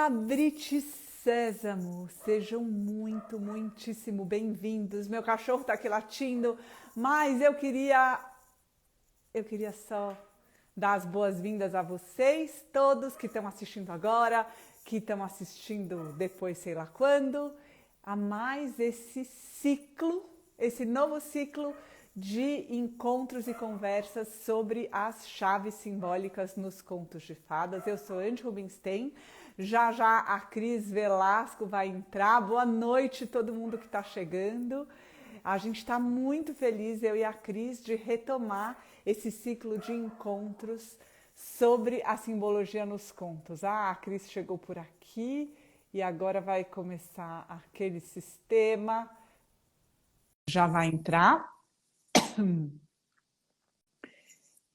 Abrite Sésamo, sejam muitíssimo bem-vindos. Meu cachorro está aqui latindo, mas eu queria só dar as boas-vindas a vocês, todos que estão assistindo agora, que estão assistindo depois sei lá quando, a mais esse ciclo, esse novo ciclo de encontros e conversas sobre as chaves simbólicas nos contos de fadas. Eu sou Andy Rubinstein. Já a Cris Velasco vai entrar. Boa noite todo mundo que está chegando. A gente está muito feliz, eu e a Cris, de retomar esse ciclo de encontros sobre a simbologia nos contos. A Cris chegou por aqui e agora vai começar aquele sistema. Já vai entrar.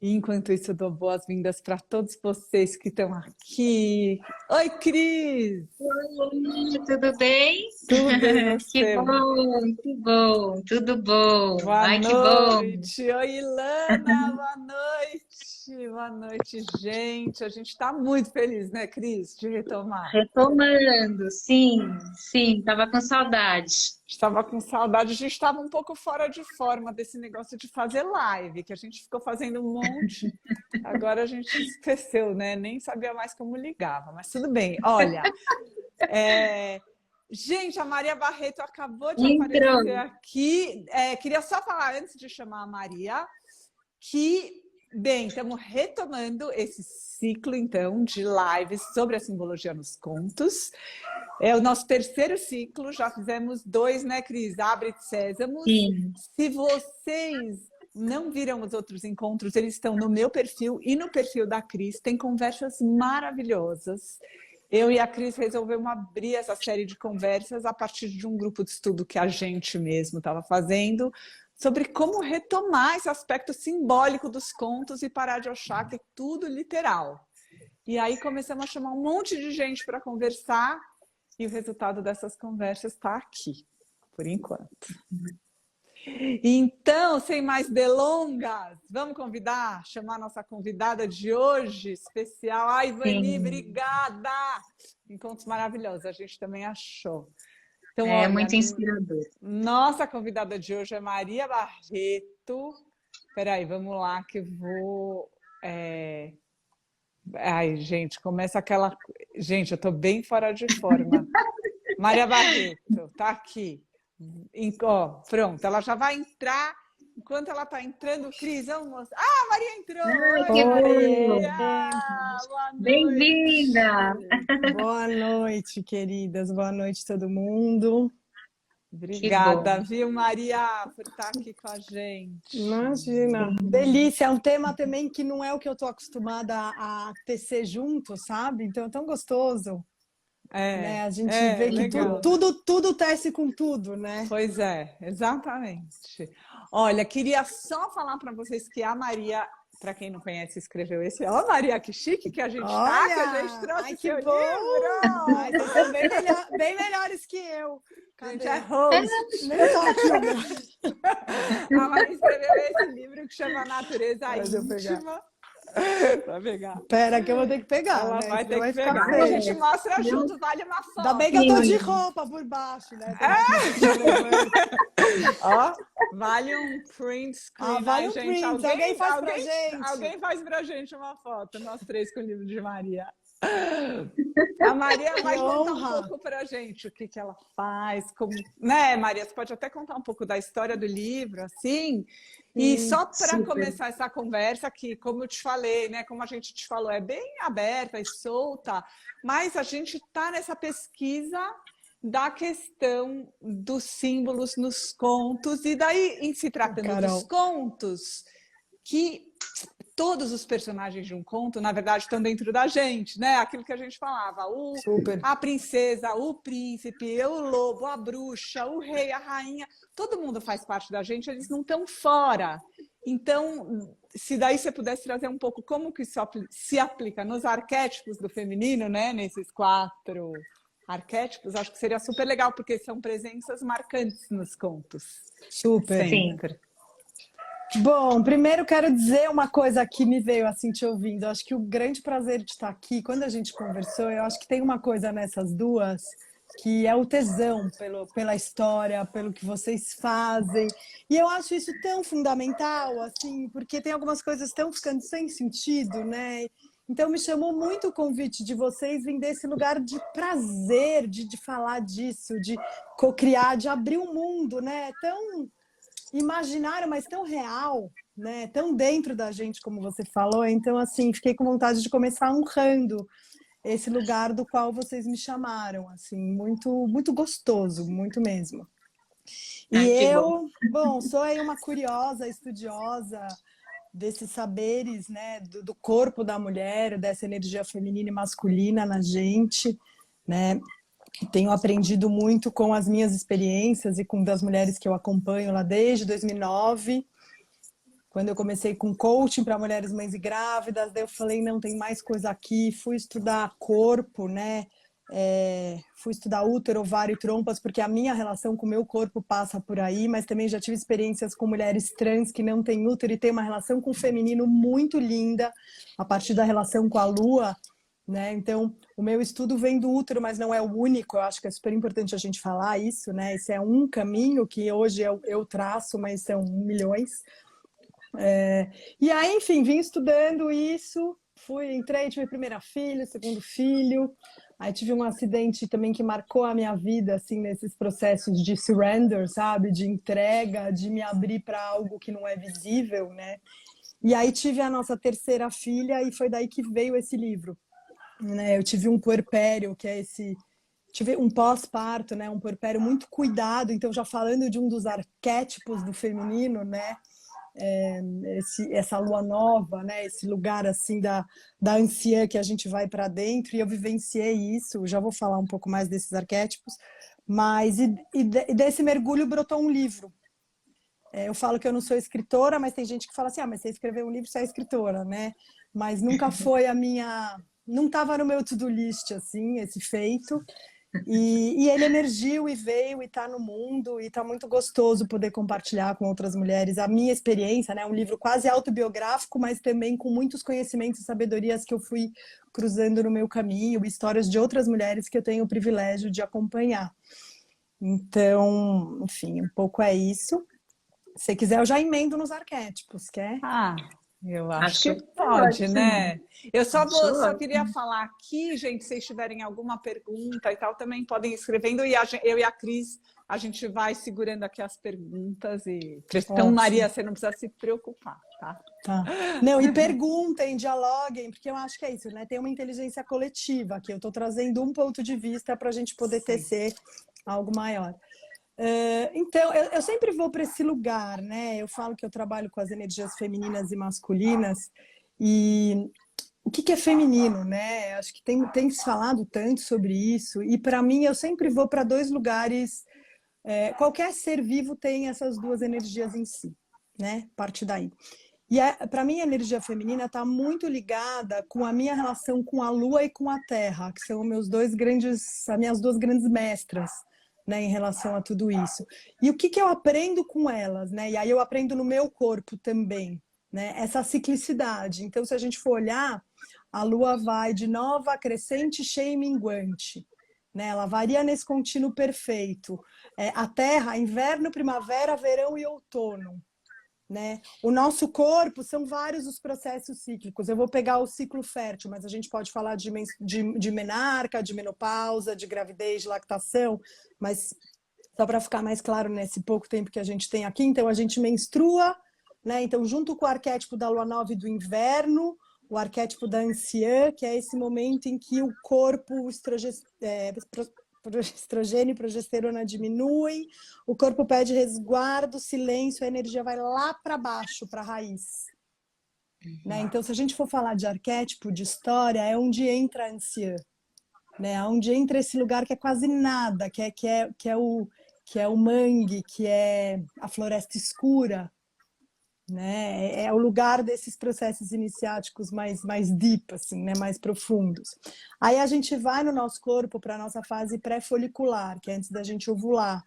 E enquanto isso, eu dou boas-vindas para todos vocês que estão aqui. Oi, Cris! Oi, tudo bem? Tudo e Que você? bom, que bom, tudo bom. Boa Ai, que bom. noite! Oi, Ilana! Boa noite! Boa noite, gente! A gente está muito feliz, né, Cris, de retomar. Retomando, sim, tava com saudade. Estava com saudade, a gente estava um pouco fora de forma desse negócio de fazer live, que a gente ficou fazendo um monte, agora a gente esqueceu, né? Nem sabia mais como ligava, mas tudo bem. Olha, gente, a Maria Barreto acabou de Entrou. aparecer aqui. Queria só falar, antes de chamar a Maria, que, bem, estamos retomando esse ciclo, então, de lives sobre a simbologia nos contos. É o nosso terceiro ciclo, já fizemos 2, né, Cris? Abre-te Sésamo. Sim. Se vocês não viram os outros encontros, eles estão no meu perfil e no perfil da Cris. Tem conversas maravilhosas. Eu e a Cris resolvemos abrir essa série de conversas a partir de um grupo de estudo que a gente mesmo estava fazendo, sobre como retomar esse aspecto simbólico dos contos e parar de achar que é tudo literal. E aí começamos a chamar um monte de gente para conversar, e o resultado dessas conversas está aqui, por enquanto. Então, sem mais delongas, vamos chamar a nossa convidada de hoje, especial. Ai, Ivani, Sim. obrigada! Encontros maravilhosos, a gente também achou. Então, É olha, muito inspirador. nossa convidada de hoje é Maria Barreto. Espera aí, vamos lá que eu vou... Ai, gente, começa aquela... Gente, eu estou bem fora de forma. Maria Barreto, tá aqui. Ó, pronto, ela já vai entrar. Enquanto ela está entrando, Cris, vamos mostrar. Ah, a Maria entrou! Ai, Oi, que bom. Maria! Boa Bem-vinda. noite! Boa noite, queridas. Boa noite, todo mundo. Que bom. Obrigada, viu, Maria, por estar aqui com a gente. Imagina. Delícia. É um tema também que não é o que eu estou acostumada a tecer junto, sabe? Então é tão gostoso. Né? A gente vê que legal. tudo tece com tudo, né? Pois é, exatamente. Olha, queria só falar para vocês que a Maria, para quem não conhece, escreveu esse. Ó, Maria, que chique que a gente tá, que a gente trouxe ai, seu que bom! livro. Ai, vocês são bem melhores que eu. A gente Cadê? é host. Nem tá aqui. A Maria escreveu esse livro que chama Natureza Deixa eu pegar. Íntima. Vai pegar. Pera que eu vou ter que pegar, Ela né? vai ter Senão que ficar pegar. feio. A gente mostra junto, vale uma foto. Ainda bem que eu tô de roupa por baixo, né? Ó, vale um print screen. Vale né, um gente? print. Alguém faz pra gente. Alguém faz pra gente uma foto, nós três com o livro de Maria. A Maria vai contar um pouco pra gente o que ela faz, como, né, Maria? Você pode até contar um pouco da história do livro, assim. E só para começar essa conversa, que, como eu te falei, né, como a gente te falou, é bem aberta e solta, mas a gente está nessa pesquisa da questão dos símbolos nos contos, e daí, em se tratando dos contos, que todos os personagens de um conto, na verdade, estão dentro da gente, né? Aquilo que a gente falava, a princesa, o príncipe, o lobo, a bruxa, o rei, a rainha, todo mundo faz parte da gente, eles não estão fora. Então, se daí você pudesse trazer um pouco como que isso se aplica nos arquétipos do feminino, né? Nesses 4 arquétipos, acho que seria super legal, porque são presenças marcantes nos contos. Super. Sempre. Bom, primeiro quero dizer uma coisa que me veio assim te ouvindo. Eu acho que o grande prazer de estar aqui, quando a gente conversou, eu acho que tem uma coisa nessas duas que é o tesão pela história, pelo que vocês fazem. E eu acho isso tão fundamental, assim, porque tem algumas coisas tão ficando sem sentido, né? Então me chamou muito o convite de vocês vir desse lugar de prazer, de falar disso, de co-criar, de abrir o mundo, né? Tão imaginário, mas tão real, né? Tão dentro da gente, como você falou. Então, assim, fiquei com vontade de começar honrando esse lugar do qual vocês me chamaram, assim, muito, muito gostoso, muito mesmo. E Ai, que bom. bom, sou aí uma curiosa, estudiosa desses saberes, né, do corpo da mulher, dessa energia feminina e masculina na gente, né? Tenho aprendido muito com as minhas experiências e com das mulheres que eu acompanho lá desde 2009, quando eu comecei com coaching para mulheres mães e grávidas. Daí eu falei, não, tem mais coisa aqui. Fui estudar corpo, né? Fui estudar útero, ovário e trompas, porque a minha relação com o meu corpo passa por aí, mas também já tive experiências com mulheres trans que não têm útero e têm uma relação com o feminino muito linda, a partir da relação com a lua, né? Então, o meu estudo vem do útero, mas não é o único. Eu acho que é super importante a gente falar isso, né? Esse é um caminho que hoje eu traço, mas são milhões. E aí, enfim, vim estudando isso, entrei, tive primeira filha, segundo filho, aí tive um acidente também que marcou a minha vida, assim, nesses processos de surrender, sabe? De entrega, de me abrir para algo que não é visível, né? E aí tive a nossa terceira filha e foi daí que veio esse livro, né? Eu tive um puerpério, que é esse... Tive um pós-parto, né? Um puerpério muito cuidado, então já falando de um dos arquétipos do feminino, né? Essa lua nova, né? Esse lugar assim da anciã que a gente vai para dentro, e eu vivenciei isso. Já vou falar um pouco mais desses arquétipos, mas desse mergulho brotou um livro. Eu falo que eu não sou escritora, mas tem gente que fala assim, mas você escreveu um livro, você é escritora, né? Mas nunca foi a minha, não estava no meu to-do list assim, esse feito. E ele emergiu e veio e está no mundo, e está muito gostoso poder compartilhar com outras mulheres a minha experiência, né? Um livro quase autobiográfico, mas também com muitos conhecimentos e sabedorias que eu fui cruzando no meu caminho, histórias de outras mulheres que eu tenho o privilégio de acompanhar. Então, enfim, um pouco é isso. Se quiser, eu já emendo nos arquétipos, quer? Eu acho Acho que pode, ótimo. né? Eu só Acho queria ótimo. falar aqui, gente, se vocês tiverem alguma pergunta e tal, também podem ir escrevendo, e eu e a Cris, a gente vai segurando aqui as perguntas. Então, Ótimo. Maria, você não precisa se preocupar, tá? Tá. Não, e perguntem, dialoguem, porque eu acho que é isso, né? Tem uma inteligência coletiva aqui. Eu estou trazendo um ponto de vista para a gente poder tecer algo maior. Então, eu sempre vou para esse lugar, né? Eu falo que eu trabalho com as energias femininas e masculinas, e o que é feminino, né? Acho que tem se falado tanto sobre isso, e para mim eu sempre vou para dois lugares. Qualquer ser vivo tem essas duas energias em si, né? Parte daí. E para mim a energia feminina está muito ligada com a minha relação com a Lua e com a Terra, que são as minhas duas grandes mestras, né, em relação a tudo isso. E o que eu aprendo com elas, né? E aí eu aprendo no meu corpo também, né? Essa ciclicidade. Então, se a gente for olhar, a Lua vai de nova, crescente, cheia e minguante, né? Ela varia nesse contínuo perfeito. A Terra, inverno, primavera, verão e outono. Né? O nosso corpo são vários os processos cíclicos. Eu vou pegar o ciclo fértil, mas a gente pode falar de menarca, de menopausa, de gravidez, de lactação, mas só para ficar mais claro nesse pouco tempo que a gente tem aqui, então a gente menstrua, né? Então, junto com o arquétipo da lua nova e do inverno, o arquétipo da anciã, que é esse momento em que o corpo estrogênio e progesterona diminuem, o corpo pede resguardo, silêncio, a energia vai lá para baixo, para a raiz. Né? Então, se a gente for falar de arquétipo, de história, é onde entra a anciã. Né? Onde entra esse lugar que é quase nada, que é o mangue, que é a floresta escura. Né? É o lugar desses processos iniciáticos mais deep, assim, né? Mais profundos. Aí a gente vai no nosso corpo para a nossa fase pré-folicular, que é antes da gente ovular.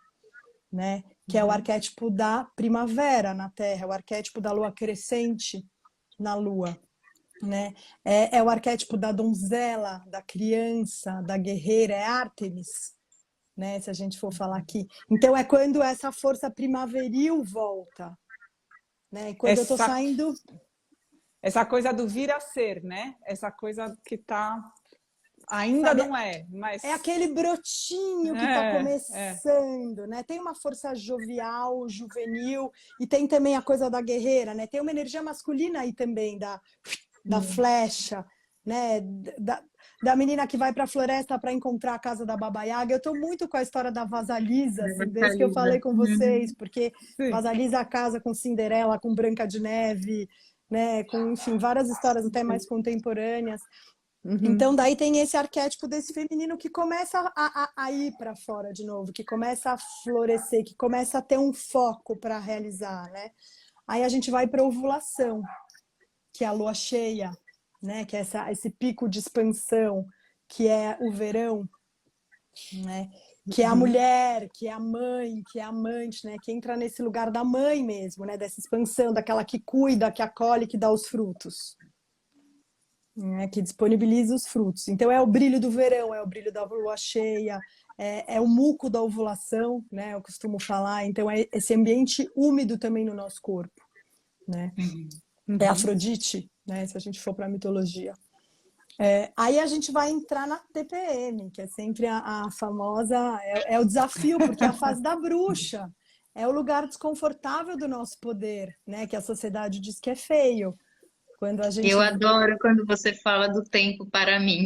né? Que é o arquétipo da primavera na Terra, é o arquétipo da lua crescente na Lua, né? É o arquétipo da donzela, da criança, da guerreira, é Ártemis, né? Se a gente for falar aqui. Então é quando essa força primaveril volta, né? E quando eu tô saindo... Essa coisa do vir a ser, né? Essa coisa que ainda sabe, não é, mas... É aquele brotinho que está começando, né? Tem uma força jovial, juvenil, e tem também a coisa da guerreira, né? Tem uma energia masculina aí também, da flecha, né? Da menina que vai para a floresta para encontrar a casa da Baba Yaga. Eu estou muito com a história da Vasalisa, assim, desde que eu falei com vocês, porque Vasalisa casa com Cinderela, com Branca de Neve, né? Com, enfim, várias histórias até mais contemporâneas. Então, daí tem esse arquétipo desse feminino que começa a ir para fora de novo, que começa a florescer, que começa a ter um foco para realizar, né? Aí a gente vai para a ovulação, que é a lua cheia, né? Que é esse pico de expansão, que é o verão, né? Que é a mulher, que é a mãe, que é a amante, né? Que entra nesse lugar da mãe mesmo, né? Dessa expansão, daquela que cuida, que acolhe, que dá os frutos. Que disponibiliza os frutos. Então é o brilho do verão, é o brilho da lua cheia, é o muco da ovulação, né? Eu costumo falar. Então é esse ambiente úmido também no nosso corpo, né? É Afrodite, né? Se a gente for para a mitologia. Aí a gente vai entrar na TPM, que é sempre a famosa, é o desafio, porque é a fase da bruxa, é o lugar desconfortável do nosso poder, né? Que a sociedade diz que é feio. Quando a gente... Eu adoro quando você fala do tempo para mim.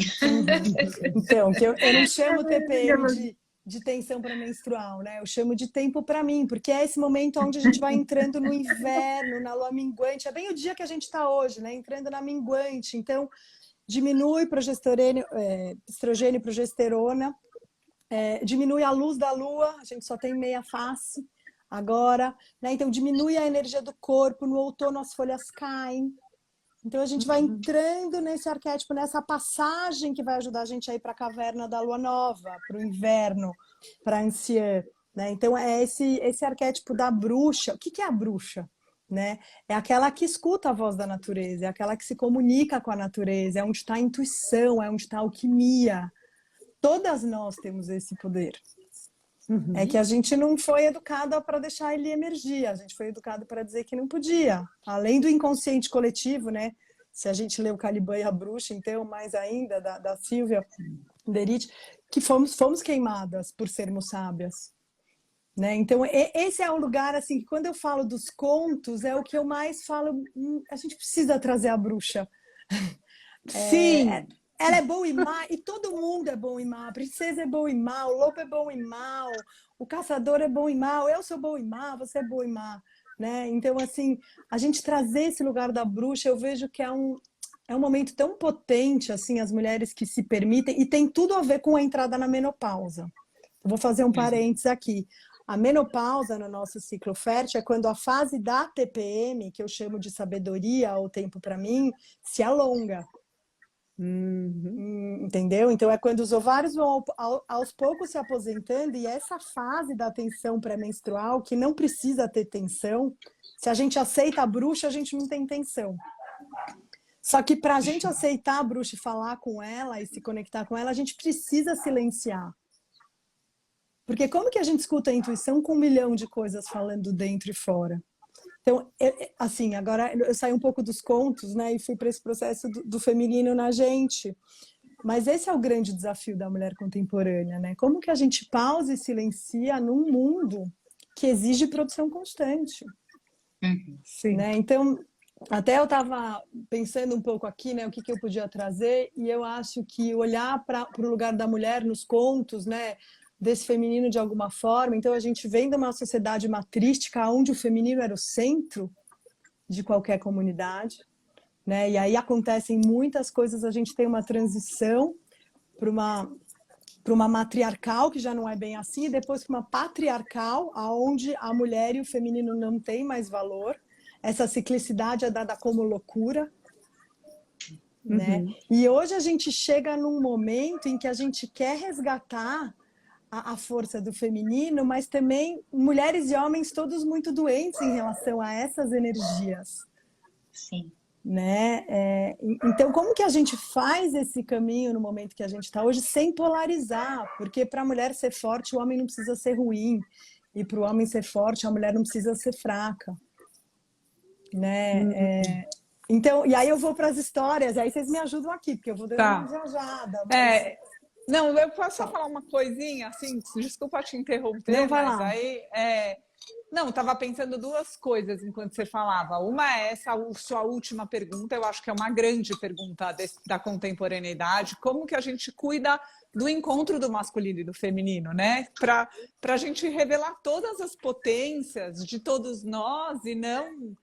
Então, que eu não chamo TPM de tensão pré-menstrual, né? Eu chamo de tempo para mim, porque é esse momento onde a gente vai entrando no inverno, na lua minguante. É bem o dia que a gente está hoje, né? Entrando na minguante. Então, diminui estrogênio e progesterona, diminui a luz da lua, a gente só tem meia face agora, né? Então, diminui a energia do corpo. No outono, as folhas caem. Então a gente vai entrando nesse arquétipo, nessa passagem que vai ajudar a gente a ir para a caverna da lua nova, para o inverno, para a anciã, né? Então é esse arquétipo da bruxa. O que é a bruxa? Né? É aquela que escuta a voz da natureza, é aquela que se comunica com a natureza, é onde está a intuição, é onde está a alquimia. Todas nós temos esse poder. É que a gente não foi educada para deixar ele emergir, a gente foi educado para dizer que não podia. Além do inconsciente coletivo, né? Se a gente lê o Caliban e a Bruxa, então, mais ainda, da Silvia Derite, que fomos queimadas por sermos sábias. Né? Então, esse é um lugar, assim, que quando eu falo dos contos, é o que eu mais falo, a gente precisa trazer a bruxa. Sim! Ela é boa e má, e todo mundo é bom e má. A princesa é boa e má, o lobo é bom e mau, o caçador é bom e mau, eu sou boa e má, você é boa e má. Né? Então, assim, a gente trazer esse lugar da bruxa, eu vejo que é um momento tão potente, assim, as mulheres que se permitem, e tem tudo a ver com a entrada na menopausa. Eu vou fazer um parênteses aqui. A menopausa no nosso ciclo fértil é quando a fase da TPM, que eu chamo de sabedoria, ou tempo para mim, se alonga. Entendeu? Então é quando os ovários vão aos poucos se aposentando, e essa fase da tensão pré-menstrual, que não precisa ter tensão, se a gente aceita a bruxa, a gente não tem tensão. Só que para a gente aceitar a bruxa e falar com ela e se conectar com ela, a gente precisa silenciar. Porque como que a gente escuta a intuição com 1 milhão de coisas falando dentro e fora? Então, assim, agora eu saí um pouco dos contos, né, e fui para esse processo do feminino na gente. Mas esse é o grande desafio da mulher contemporânea, né? Como que a gente pausa e silencia num mundo que exige produção constante? Sim. Né? Então, até eu estava pensando um pouco aqui, né, o que eu podia trazer, e eu acho que olhar para o lugar da mulher nos contos, né, desse feminino de alguma forma. Então a gente vem de uma sociedade matrística onde o feminino era o centro de qualquer comunidade, né? E aí acontecem muitas coisas, a gente tem uma transição para uma matriarcal, que já não é bem assim, e depois para uma patriarcal, onde a mulher e o feminino não têm mais valor. Essa ciclicidade é dada como loucura, né? E hoje a gente chega num momento em que a gente quer resgatar a força do feminino, mas também mulheres e homens todos muito doentes em relação a essas energias. Sim. Né? Então, como que a gente faz esse caminho no momento que a gente está hoje sem polarizar? Porque para a mulher ser forte, o homem não precisa ser ruim. E para o homem ser forte, a mulher não precisa ser fraca. Né? Então, e aí eu vou para as histórias, e aí vocês me ajudam aqui, porque eu vou dando uma viajada. Mas... Não, eu posso só falar uma coisinha, assim, desculpa te interromper, não, vai mas lá. aí... Não, estava pensando duas coisas enquanto você falava. Uma é essa sua última pergunta, eu acho que é uma grande pergunta da contemporaneidade. Como que a gente cuida do encontro do masculino e do feminino, né? Para a gente revelar todas as potências de todos nós e não...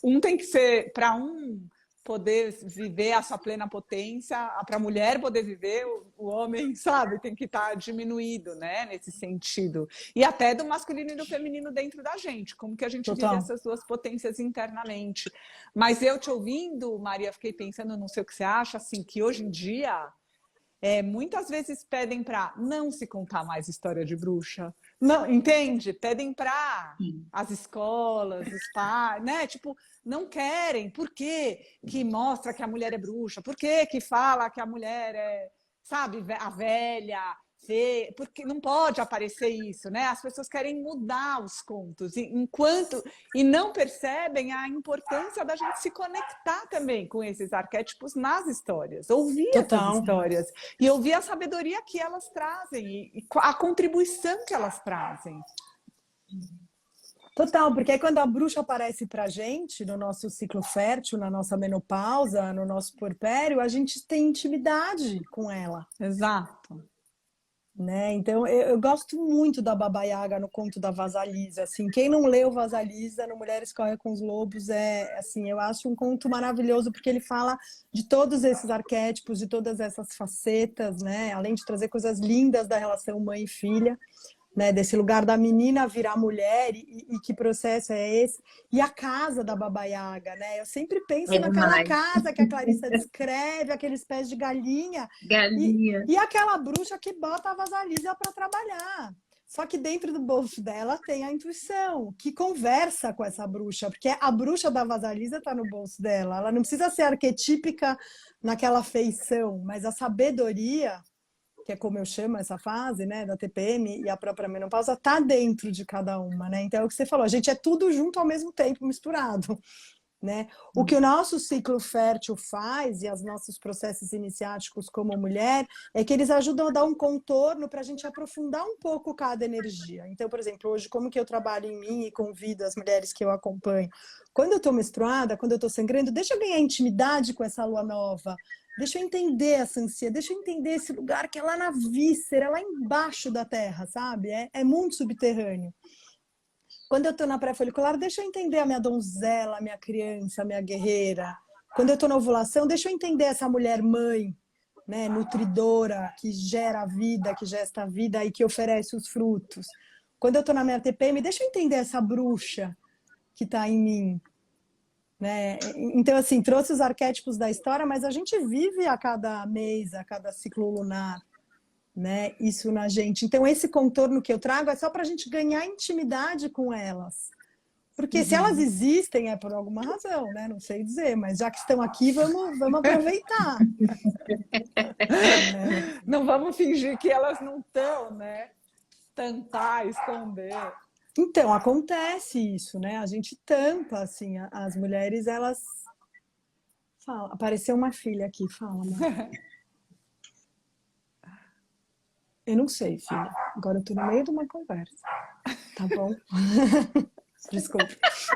um tem que ser... Para um poder viver a sua plena potência, para a mulher poder viver, o homem, sabe, tem que estar diminuído, né, nesse sentido. E até do masculino e do feminino dentro da gente, como que a gente vive essas duas potências internamente. Mas eu te ouvindo, Maria, fiquei pensando, não sei o que você acha, assim, que hoje em dia, muitas vezes pedem para não se contar mais história de bruxa. Não, entende? Pedem para as escolas, os pais, né? Tipo, não querem. Por que que mostra que a mulher é bruxa? Por que que fala que a mulher é, sabe, a velha, feia? Porque não pode aparecer isso, né? As pessoas querem mudar os contos e não percebem a importância da gente se conectar também com esses arquétipos nas histórias, ouvir essas histórias e ouvir a sabedoria que elas trazem e a contribuição que elas trazem. Total, porque aí quando a bruxa aparece pra gente, no nosso ciclo fértil, na nossa menopausa, no nosso puerpério, a gente tem intimidade com ela. Exato. Né? Então, eu gosto muito da Baba Yaga no conto da Vasalisa. Assim, quem não leu Vasalisa, no Mulheres Correm com os Lobos, assim, eu acho um conto maravilhoso, porque ele fala de todos esses arquétipos, de todas essas facetas, né? Além de trazer coisas lindas da relação mãe e filha. Né, desse lugar da menina virar mulher e que processo é esse? E a casa da Baba Yaga, né? Eu sempre penso naquela casa que a Clarissa descreve, aqueles pés de galinha. Galinha. E aquela bruxa que bota a Vasalisa para trabalhar. Só que dentro do bolso dela tem a intuição, que conversa com essa bruxa, porque a bruxa da Vasalisa está no bolso dela. Ela não precisa ser arquetípica naquela feição, mas a sabedoria, que é como eu chamo essa fase, né, da TPM e a própria menopausa, tá dentro de cada uma, né? Então é o que você falou, a gente é tudo junto ao mesmo tempo, misturado, né? O que o nosso ciclo fértil faz e os nossos processos iniciáticos como mulher é que eles ajudam a dar um contorno para a gente aprofundar um pouco cada energia. Então, por exemplo, hoje, como que eu trabalho em mim e convido as mulheres que eu acompanho? Quando eu estou menstruada, quando eu estou sangrando, deixa eu ganhar intimidade com essa lua nova. Deixa eu entender essa ansia, deixa eu entender esse lugar que é lá na víscera, lá embaixo da terra, sabe? É muito subterrâneo. Quando eu estou na pré-folicular, deixa eu entender a minha donzela, a minha criança, a minha guerreira. Quando eu estou na ovulação, deixa eu entender essa mulher mãe, né, nutridora, que gera a vida, que gesta a vida e que oferece os frutos. Quando eu estou na minha TPM, deixa eu entender essa bruxa que está em mim. Né? Então, assim, trouxe os arquétipos da história, mas a gente vive a cada mês, a cada ciclo lunar, né? Isso na gente. Então, esse contorno que eu trago é só para a gente ganhar intimidade com elas. Porque se elas existem é por alguma razão, né? Não sei dizer, mas já que estão aqui, vamos aproveitar. Não vamos fingir que elas não estão, né? Tentar esconder. Então, acontece isso, né? A gente tampa, assim, as mulheres, elas... Fala, apareceu uma filha aqui, fala, mãe. Eu não sei, filha. Agora eu tô no meio de uma conversa. Tá bom? Desculpa.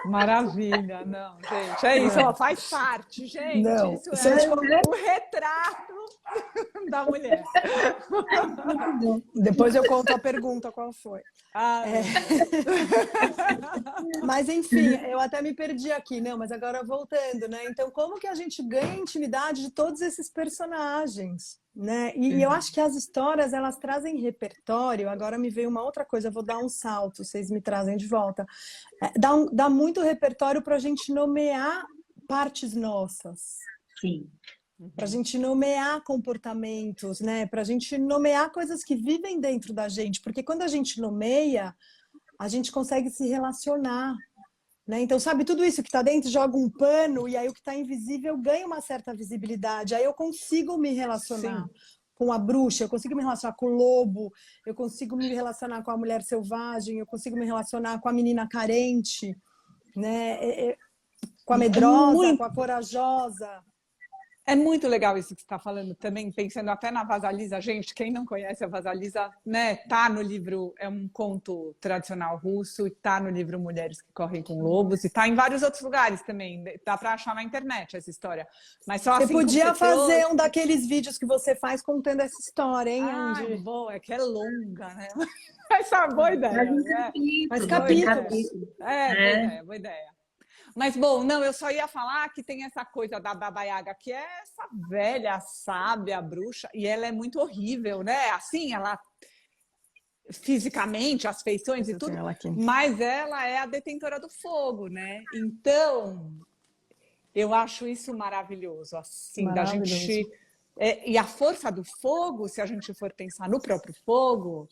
Maravilha, não, gente. É isso, ela faz parte, gente. Não, isso é o retrato da mulher. Depois eu conto a pergunta qual foi. Mas enfim, eu até me perdi aqui, não, mas agora voltando, né? Então, como que a gente ganha intimidade de todos esses personagens, né? E eu acho que as histórias, elas trazem repertório. Agora me veio uma outra coisa, eu vou dar um salto, vocês me trazem de volta. Dá muito repertório para a gente nomear partes nossas. Sim. para a gente nomear comportamentos, né? Para a gente nomear coisas que vivem dentro da gente, porque quando a gente nomeia, a gente consegue se relacionar, né? Então, sabe, tudo isso que está dentro joga um pano e aí o que está invisível ganha uma certa visibilidade. Aí eu consigo me relacionar Sim. com a bruxa, eu consigo me relacionar com o lobo, eu consigo me relacionar com a mulher selvagem, eu consigo me relacionar com a menina carente, né? Com a medrosa, com a corajosa. É muito legal isso que você está falando também, pensando até na Vasalisa. Gente, quem não conhece a Vasalisa, né, tá no livro, é um conto tradicional russo, e tá no livro Mulheres que Correm com Lobos, e tá em vários outros lugares também. Dá para achar na internet essa história. Mas só Você assim como podia você fazer trouxe... um daqueles vídeos que você faz contando essa história, hein, Ah, Andy? boa, é que é longa, né? Essa é uma boa Mas ideia, em né? Mas capítulos, Boa em ideia. capítulos. capítulos. Boa É. ideia, boa ideia. Mas, bom, não, eu só ia falar que tem essa coisa da Baba Yaga, que é essa velha, sábia, bruxa, e ela é muito horrível, né? Assim, ela fisicamente, as feições e Eu tenho tudo, ela aqui. mas ela é a detentora do fogo, né? Então, eu acho isso maravilhoso, assim, da Maravilhoso. gente... e a força do fogo, se a gente for pensar no próprio fogo,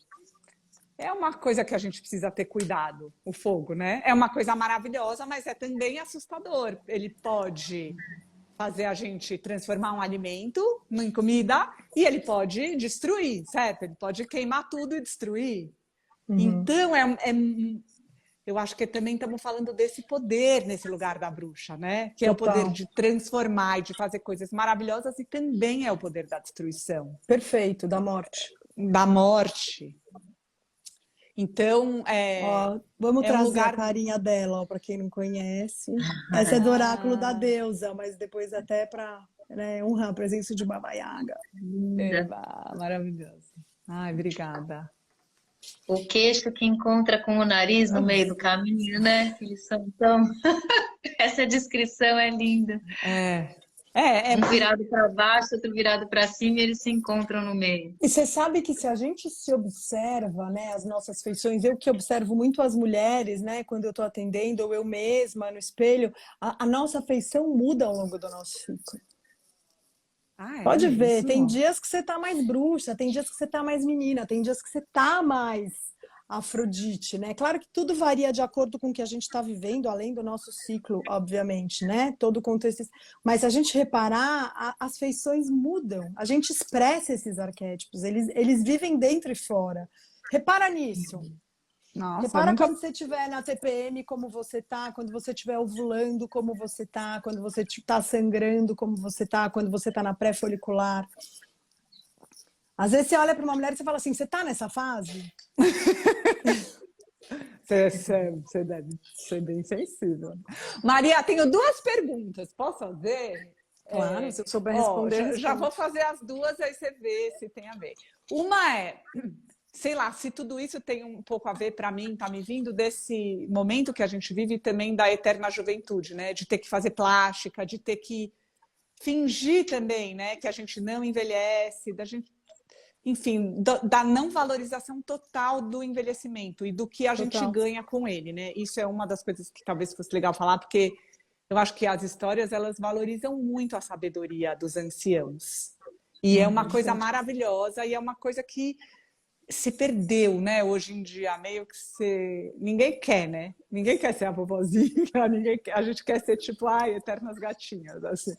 é uma coisa que a gente precisa ter cuidado, o fogo, né? É uma coisa maravilhosa, mas é também assustador. Ele pode fazer a gente transformar um alimento em comida e ele pode destruir, certo? Ele pode queimar tudo e destruir. Uhum. Então, eu acho que também estamos falando desse poder nesse lugar da bruxa, né? Que é o poder Total. de transformar e de fazer coisas maravilhosas e também é o poder da destruição, Perfeito, da morte. da morte. Então, Ó, vamos é um trazer a lugar... carinha dela, para quem não conhece. Essa é do oráculo da Ah, deusa, mas depois até para, né, honrar a presença de Baba Yaga. Linda. eba, maravilhoso. Ai, obrigada. O queixo que encontra com o nariz no meio do caminho, né? Eles são tão. Essa descrição é linda. É, é, Um é, virado para baixo, outro virado para cima, e eles se encontram no meio. E você sabe que se a gente se observa, né, as nossas feições, eu que observo muito as mulheres, né, quando eu estou atendendo, ou eu mesma no espelho, a nossa feição muda ao longo do nosso ciclo. é Pode ver, tem mesmo? dias que você tá mais bruxa, tem dias que você tá mais menina, tem dias que você tá mais Afrodite, né? Claro que tudo varia de acordo com o que a gente está vivendo, além do nosso ciclo, obviamente, né? Todo o contexto. Mas se a gente reparar, as feições mudam. A gente expressa esses arquétipos, eles vivem dentro e fora. Repara nisso. Nossa, Repara nunca. quando você estiver na TPM, como você tá, quando você estiver ovulando, como você tá, quando você está sangrando, como você tá, quando você está na pré-folicular. Às vezes você olha para uma mulher e você fala assim, você tá nessa fase? Você deve ser bem sensível. Maria, tenho duas perguntas. Posso fazer? Claro, se eu souber Ó, responder, já vou responde. fazer as duas, aí você vê se tem a ver. Uma é, sei lá, se tudo isso tem um pouco a ver para mim, tá me vindo desse momento que a gente vive também da eterna juventude, né? De ter que fazer plástica, de ter que fingir também, né? Que a gente não envelhece, da gente, enfim, da não valorização total do envelhecimento e do que a gente Total. ganha com ele, né? Isso é uma das coisas que talvez fosse legal falar, porque eu acho que as histórias elas valorizam muito a sabedoria dos anciãos. E é uma coisa Perfeito. maravilhosa e é uma coisa que se perdeu, né? Hoje em dia, meio que ninguém quer, né? Ninguém quer ser a vovozinha, a gente quer ser tipo, ai, eternas gatinhas, assim.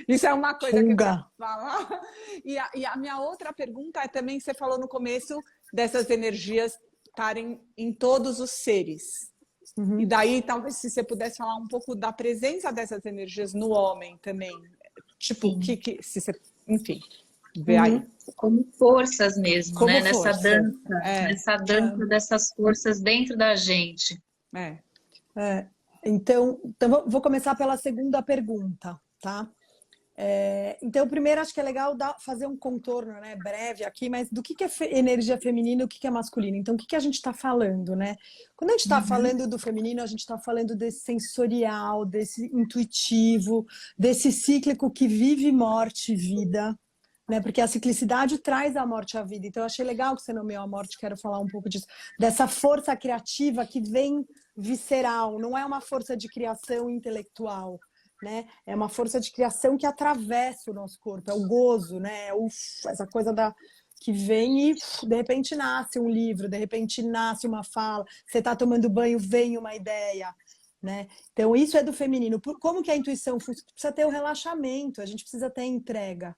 Isso é uma coisa que eu queria Ruga. falar. E a minha outra pergunta é também, você falou no começo dessas energias estarem em todos os seres. E Uhum. daí, talvez, se você pudesse falar um pouco da presença dessas energias no homem também. Tipo, Sim. se você, enfim, vê aí. Uhum. Como forças mesmo, Como né? força. Nessa dança dessas forças dentro da gente. É. Então vou começar pela segunda pergunta, tá? Então, primeiro, acho que é legal fazer um contorno, né, breve aqui, mas do que é energia feminina e o que é masculina. Então, o que a gente está falando, né? Quando a gente está falando do feminino, a gente está falando desse sensorial, desse intuitivo, desse cíclico que vive morte e vida, né? Porque a ciclicidade traz a morte à vida. Então, eu achei legal que você nomeou a morte, quero falar um pouco disso, dessa força criativa que vem visceral, não é uma força de criação intelectual. né? É uma força de criação que atravessa o nosso corpo, é o gozo, né? Essa coisa que vem e de repente nasce um livro, de repente nasce uma fala, você está tomando banho, vem uma ideia, né? Então isso é do feminino. Como que a intuição funciona? Precisa ter o relaxamento, a gente precisa ter entrega,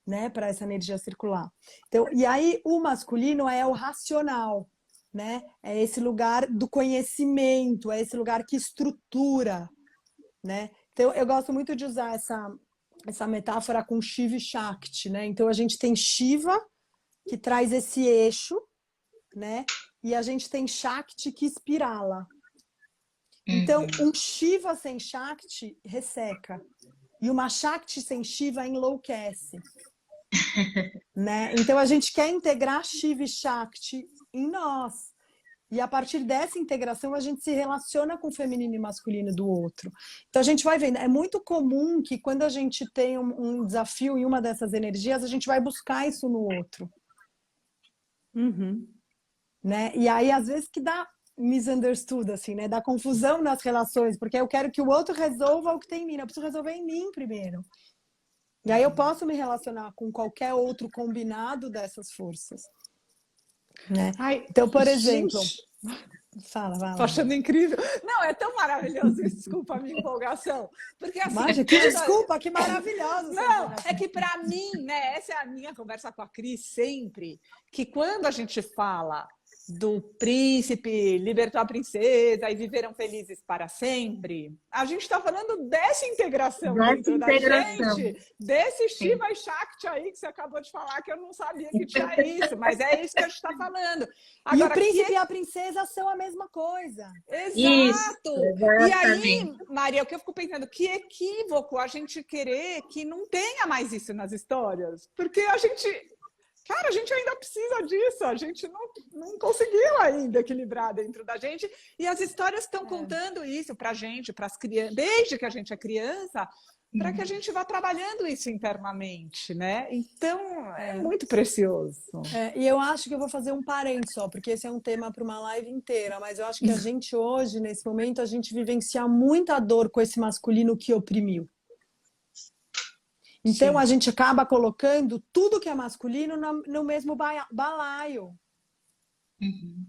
né, para essa energia circular. Então, e aí o masculino é o racional, né? É esse lugar do conhecimento, é esse lugar que estrutura, né? Então eu gosto muito de usar essa metáfora com Shiva e Shakti, né? Então a gente tem Shiva que traz esse eixo, né? E a gente tem Shakti que espirala. Então, um Shiva sem Shakti resseca. E uma Shakti sem Shiva enlouquece. Né? Então, a gente quer integrar Shiva e Shakti em nós. E a partir dessa integração, a gente se relaciona com o feminino e masculino do outro. Então, a gente vai vendo. É muito comum que quando a gente tem um desafio em uma dessas energias, a gente vai buscar isso no outro. Uhum. Né? E aí, às vezes, que dá misunderstood, assim, né? Dá confusão nas relações, porque eu quero que o outro resolva o que tem em mim. Eu preciso resolver em mim primeiro. E aí eu posso me relacionar com qualquer outro combinado dessas forças. Né? Ai, então, por exemplo... Fala. Tô achando incrível. Não, é tão maravilhoso isso, desculpa a minha empolgação. Porque assim... Imagina, que desculpa, que maravilhoso. Não, é que para mim, né, essa é a minha conversa com a Cris sempre, que quando a gente fala do príncipe libertou a princesa e viveram felizes para sempre, a gente está falando dessa integração dentro da gente, desse Shiva e Shakti aí que você acabou de falar, que eu não sabia que tinha isso, mas é isso que a gente está falando. Agora, e o príncipe e a princesa são a mesma coisa. Exato! Isso, e aí, Maria, o que eu fico pensando, que equívoco a gente querer que não tenha mais isso nas histórias, porque a gente ainda precisa disso, a gente não conseguiu ainda equilibrar dentro da gente, e as histórias estão contando isso pra gente, para as crianças, desde que a gente é criança, para que a gente vá trabalhando isso internamente, né? Então, é muito precioso. E eu acho que eu vou fazer um parênteses só, porque esse é um tema para uma live inteira, mas eu acho que a gente hoje, nesse momento, a gente vivencia muita dor com esse masculino que oprimiu. Então, a gente acaba colocando tudo que é masculino no mesmo balaio. Uhum.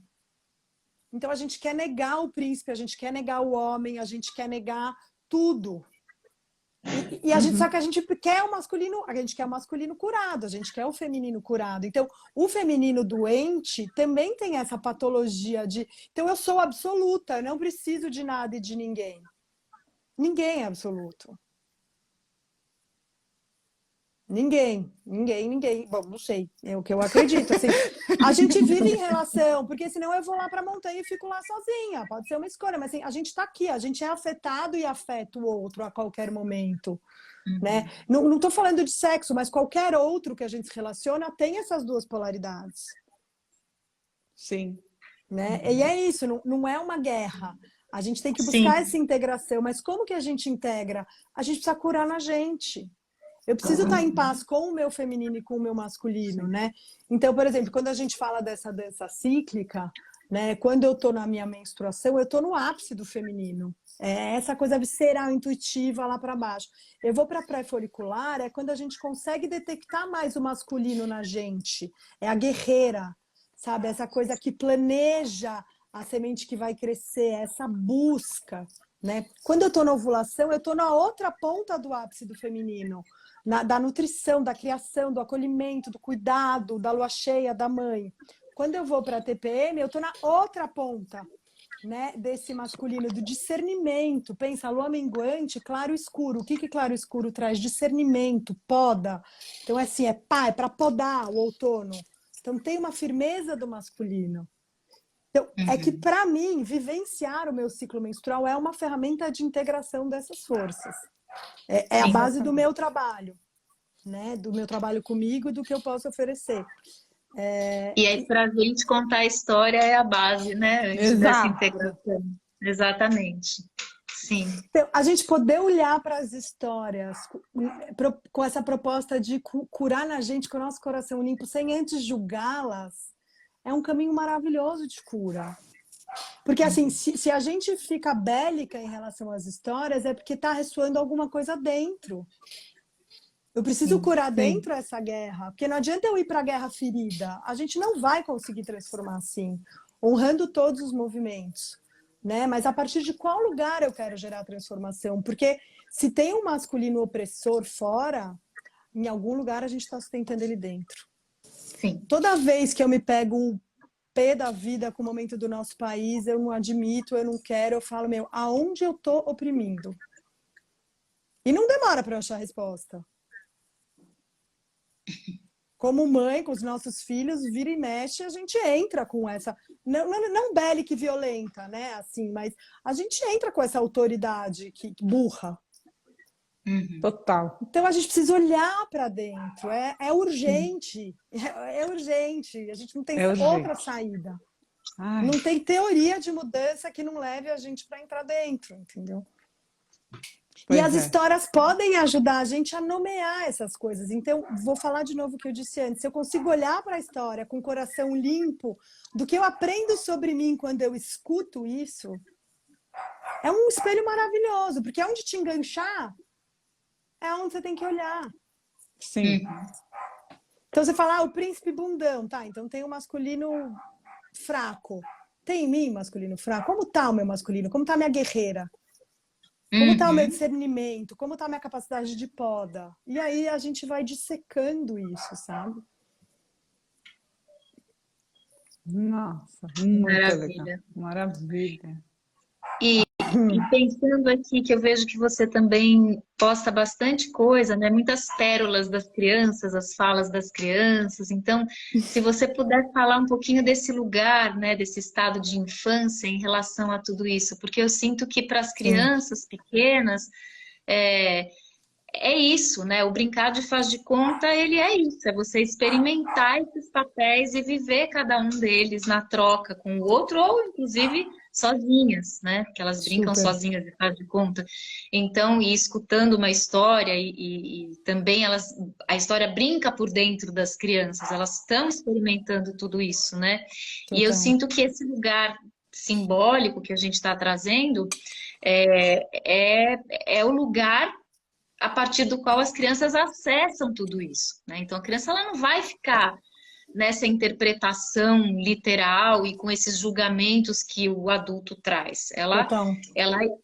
Então, a gente quer negar o príncipe, a gente quer negar o homem, a gente quer negar tudo. E a gente, só que a gente quer o masculino, a gente quer o masculino curado, a gente quer o feminino curado. Então, o feminino doente também tem essa patologia de... Então, eu sou absoluta, eu não preciso de nada e de ninguém. Ninguém é absoluto. Ninguém. Bom, não sei, é o que eu acredito. Assim, a gente vive em relação, porque senão eu vou lá para a montanha e fico lá sozinha. Pode ser uma escolha, mas assim, a gente está aqui, a gente é afetado e afeta o outro a qualquer momento. Né? Não estou falando de sexo, mas qualquer outro que a gente se relaciona tem essas duas polaridades. Sim. Né? E é isso, não é uma guerra. A gente tem que buscar essa integração, mas como que a gente integra? A gente precisa curar na gente. Eu preciso estar em paz com o meu feminino e com o meu masculino, né? Então, por exemplo, quando a gente fala dessa dança cíclica, né? Quando eu tô na minha menstruação, eu tô no ápice do feminino. É essa coisa visceral, intuitiva lá para baixo. Eu vou para pré-folicular, é quando a gente consegue detectar mais o masculino na gente. É a guerreira, sabe? Essa coisa que planeja a semente que vai crescer, essa busca, né? Quando eu tô na ovulação, eu tô na outra ponta do ápice do feminino. Da nutrição, da criação, do acolhimento, do cuidado, da lua cheia, da mãe. Quando eu vou para a TPM, eu estou na outra ponta, né, desse masculino, do discernimento. Pensa, lua minguante, claro e escuro. O que claro e escuro traz? Discernimento, poda. Então, assim, é para podar o outono. Então, tem uma firmeza do masculino. Então, é que, para mim, vivenciar o meu ciclo menstrual é uma ferramenta de integração dessas forças. É a base do meu trabalho, né? Do meu trabalho comigo e do que eu posso oferecer. E aí, para a gente contar a história é a base, né? Antes dessa integração. Exatamente. Sim. Então, a gente poder olhar para as histórias com essa proposta de curar na gente com o nosso coração limpo, sem antes julgá-las, é um caminho maravilhoso de cura. Porque, assim, se a gente fica bélica em relação às histórias, é porque está ressoando alguma coisa dentro. Eu preciso curar dentro essa guerra, porque não adianta eu ir para a guerra ferida. A gente não vai conseguir transformar assim, honrando todos os movimentos, né? Mas a partir de qual lugar eu quero gerar transformação? Porque se tem um masculino opressor fora, em algum lugar a gente está sustentando ele dentro. Sim. Toda vez que eu me pego um pé da vida com o momento do nosso país, eu não admito, eu não quero, eu falo, meu, aonde eu tô oprimindo? E não demora para eu achar a resposta. Como mãe, com os nossos filhos, vira e mexe, a gente entra com essa... Não bélica e violenta, né? Assim, mas a gente entra com essa autoridade que burra. Total. Então a gente precisa olhar para dentro. É urgente. É urgente. A gente não tem outra saída. Ai. Não tem teoria de mudança que não leve a gente para entrar dentro, entendeu? E as histórias podem ajudar a gente a nomear essas coisas. Então, vou falar de novo o que eu disse antes. Se eu consigo olhar para a história com o coração limpo, do que eu aprendo sobre mim quando eu escuto isso, é um espelho maravilhoso, porque é onde te enganchar, é onde você tem que olhar. Sim. Então, você fala, o príncipe bundão, tá? Então, tem o masculino fraco. Tem em mim masculino fraco? Como tá o meu masculino? Como tá a minha guerreira? Como está o meu discernimento? Como está a minha capacidade de poda? E aí a gente vai dissecando isso, sabe? Nossa, muito legal. Maravilha. E pensando aqui que eu vejo que você também posta bastante coisa, né? Muitas pérolas das crianças, as falas das crianças. Então, se você puder falar um pouquinho desse lugar, né? Desse estado de infância em relação a tudo isso, porque eu sinto que para as crianças pequenas é isso, né? O brincar de faz de conta, ele é isso, é você experimentar esses papéis e viver cada um deles na troca com o outro, ou inclusive sozinhas, né? Porque elas brincam sozinhas de faz de conta. Então, e escutando uma história, e também a história brinca por dentro das crianças, elas estão experimentando tudo isso, né? Total. E eu sinto que esse lugar simbólico que a gente está trazendo é o lugar a partir do qual as crianças acessam tudo isso, né? Então a criança ela não vai ficar nessa interpretação literal e com esses julgamentos que o adulto traz. Ela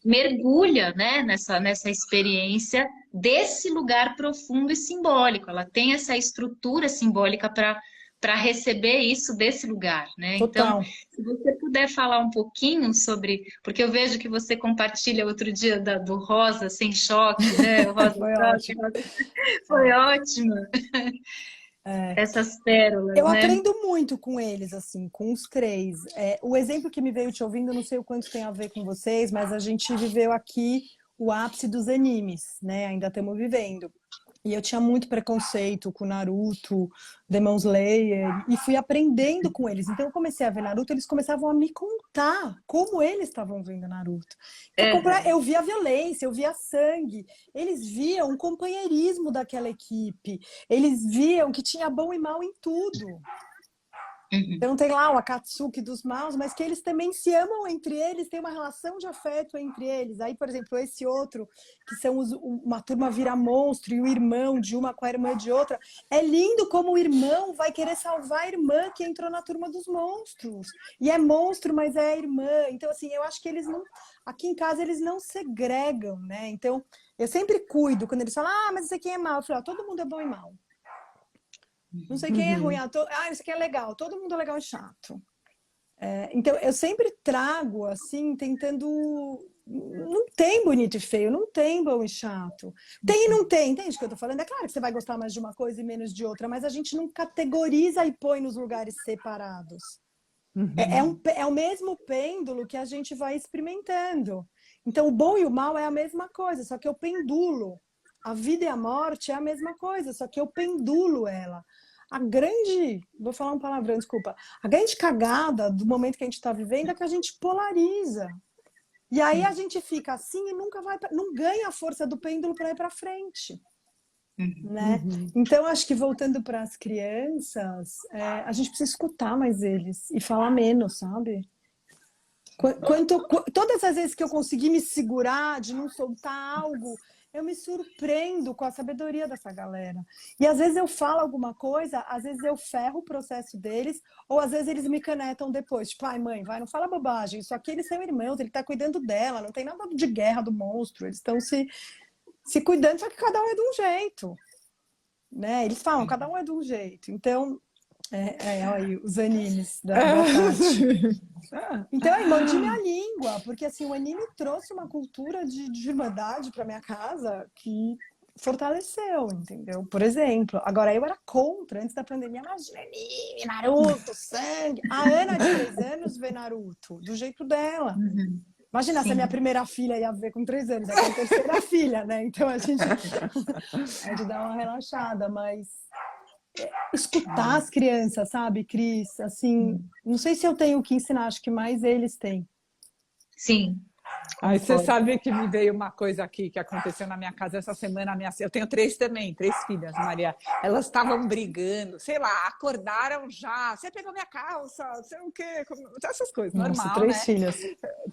mergulha, né, nessa experiência desse lugar profundo e simbólico. Ela tem essa estrutura simbólica para receber isso desse lugar, né? Então, se você puder falar um pouquinho sobre... Porque eu vejo que você compartilha outro dia do Rosa Sem Choque, né? O Rosa Foi ótimo. Foi ótimo. Essas pérolas, eu né? aprendo muito com eles, assim, com os três. O exemplo que me veio te ouvindo, não sei o quanto tem a ver com vocês, mas a gente viveu aqui o ápice dos animes, né? Ainda estamos vivendo. E eu tinha muito preconceito com Naruto, Demon Slayer, e fui aprendendo com eles. Então eu comecei a ver Naruto, eles começavam a me contar como eles estavam vendo Naruto. Eu via violência, eu via sangue. Eles viam um companheirismo daquela equipe. Eles viam que tinha bom e mal em tudo. Então tem lá o Akatsuki dos maus, mas que eles também se amam entre eles, tem uma relação de afeto entre eles. Aí, por exemplo, esse outro, que são uma turma vira monstro e o irmão de uma com a irmã de outra. É lindo como o irmão vai querer salvar a irmã que entrou na turma dos monstros. E é monstro, mas é a irmã. Então, assim, eu acho que eles não... Aqui em casa eles não segregam, né? Então, eu sempre cuido quando eles falam, mas isso aqui é mal. Eu falo, todo mundo é bom e mal. Não sei quem é ruim. Isso aqui é legal. Todo mundo é legal e chato. Então, eu sempre trago, assim, tentando... Não tem bonito e feio, não tem bom e chato. Tem e não tem, entende o que eu tô falando? É claro que você vai gostar mais de uma coisa e menos de outra, mas a gente não categoriza e põe nos lugares separados. É o mesmo pêndulo que a gente vai experimentando. Então, o bom e o mal é a mesma coisa, só que eu pendulo. A vida e a morte é a mesma coisa, só que eu pendulo ela. Vou falar um palavrão, desculpa. A grande cagada do momento que a gente está vivendo é que a gente polariza. E aí a gente fica assim e não ganha a força do pêndulo para ir para frente. Né? Então, acho que voltando para as crianças, a gente precisa escutar mais eles e falar menos, sabe? Todas as vezes que eu consegui me segurar de não soltar algo, eu me surpreendo com a sabedoria dessa galera. E às vezes eu falo alguma coisa, às vezes eu ferro o processo deles, ou às vezes eles me canetam depois. Tipo, ai mãe, vai, não fala bobagem. Isso aqui eles são irmãos, ele tá cuidando dela, não tem nada de guerra do monstro. Eles estão se cuidando, só que cada um é de um jeito. Né? Eles falam, cada um é de um jeito. Então, olha aí, os animes da Tati. Então, eu mandi minha língua, porque assim, o anime trouxe uma cultura de irmandade para minha casa que fortaleceu, entendeu? Por exemplo, agora eu era contra, antes da pandemia, imagina anime, Naruto, sangue. A Ana, de 3 anos, vê Naruto, do jeito dela. Imagina se a minha primeira filha ia ver com 3 anos, é a terceira filha, né? Então a gente dá uma relaxada, mas escutar as crianças, sabe, Cris? Assim, não sei se eu tenho o que ensinar, acho que mais eles têm. Sim. Aí você sabe que me veio uma coisa aqui que aconteceu na minha casa essa semana. Eu tenho 3 também, 3 filhas, Maria. Elas estavam brigando, sei lá, acordaram já. Você pegou minha calça, sei o quê, essas coisas, normal, 3 né? filhas.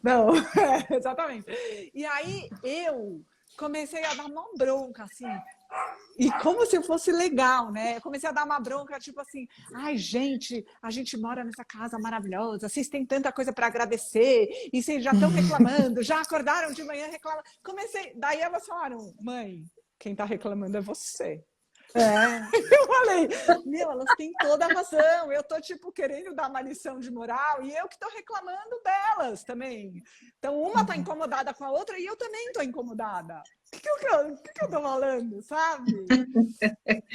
Não, exatamente. E aí eu comecei a dar uma bronca, assim. E como se fosse legal, né? Eu comecei a dar uma bronca, tipo assim, ai, gente, a gente mora nessa casa maravilhosa, vocês têm tanta coisa para agradecer, e vocês já estão reclamando, já acordaram de manhã reclamando. Daí elas falaram, mãe, quem está reclamando é você. Eu falei, elas têm toda a razão. Eu tô, tipo, querendo dar uma lição de moral e eu que tô reclamando delas também. Então, uma tá incomodada com a outra e eu também tô incomodada. O que eu tô falando, sabe?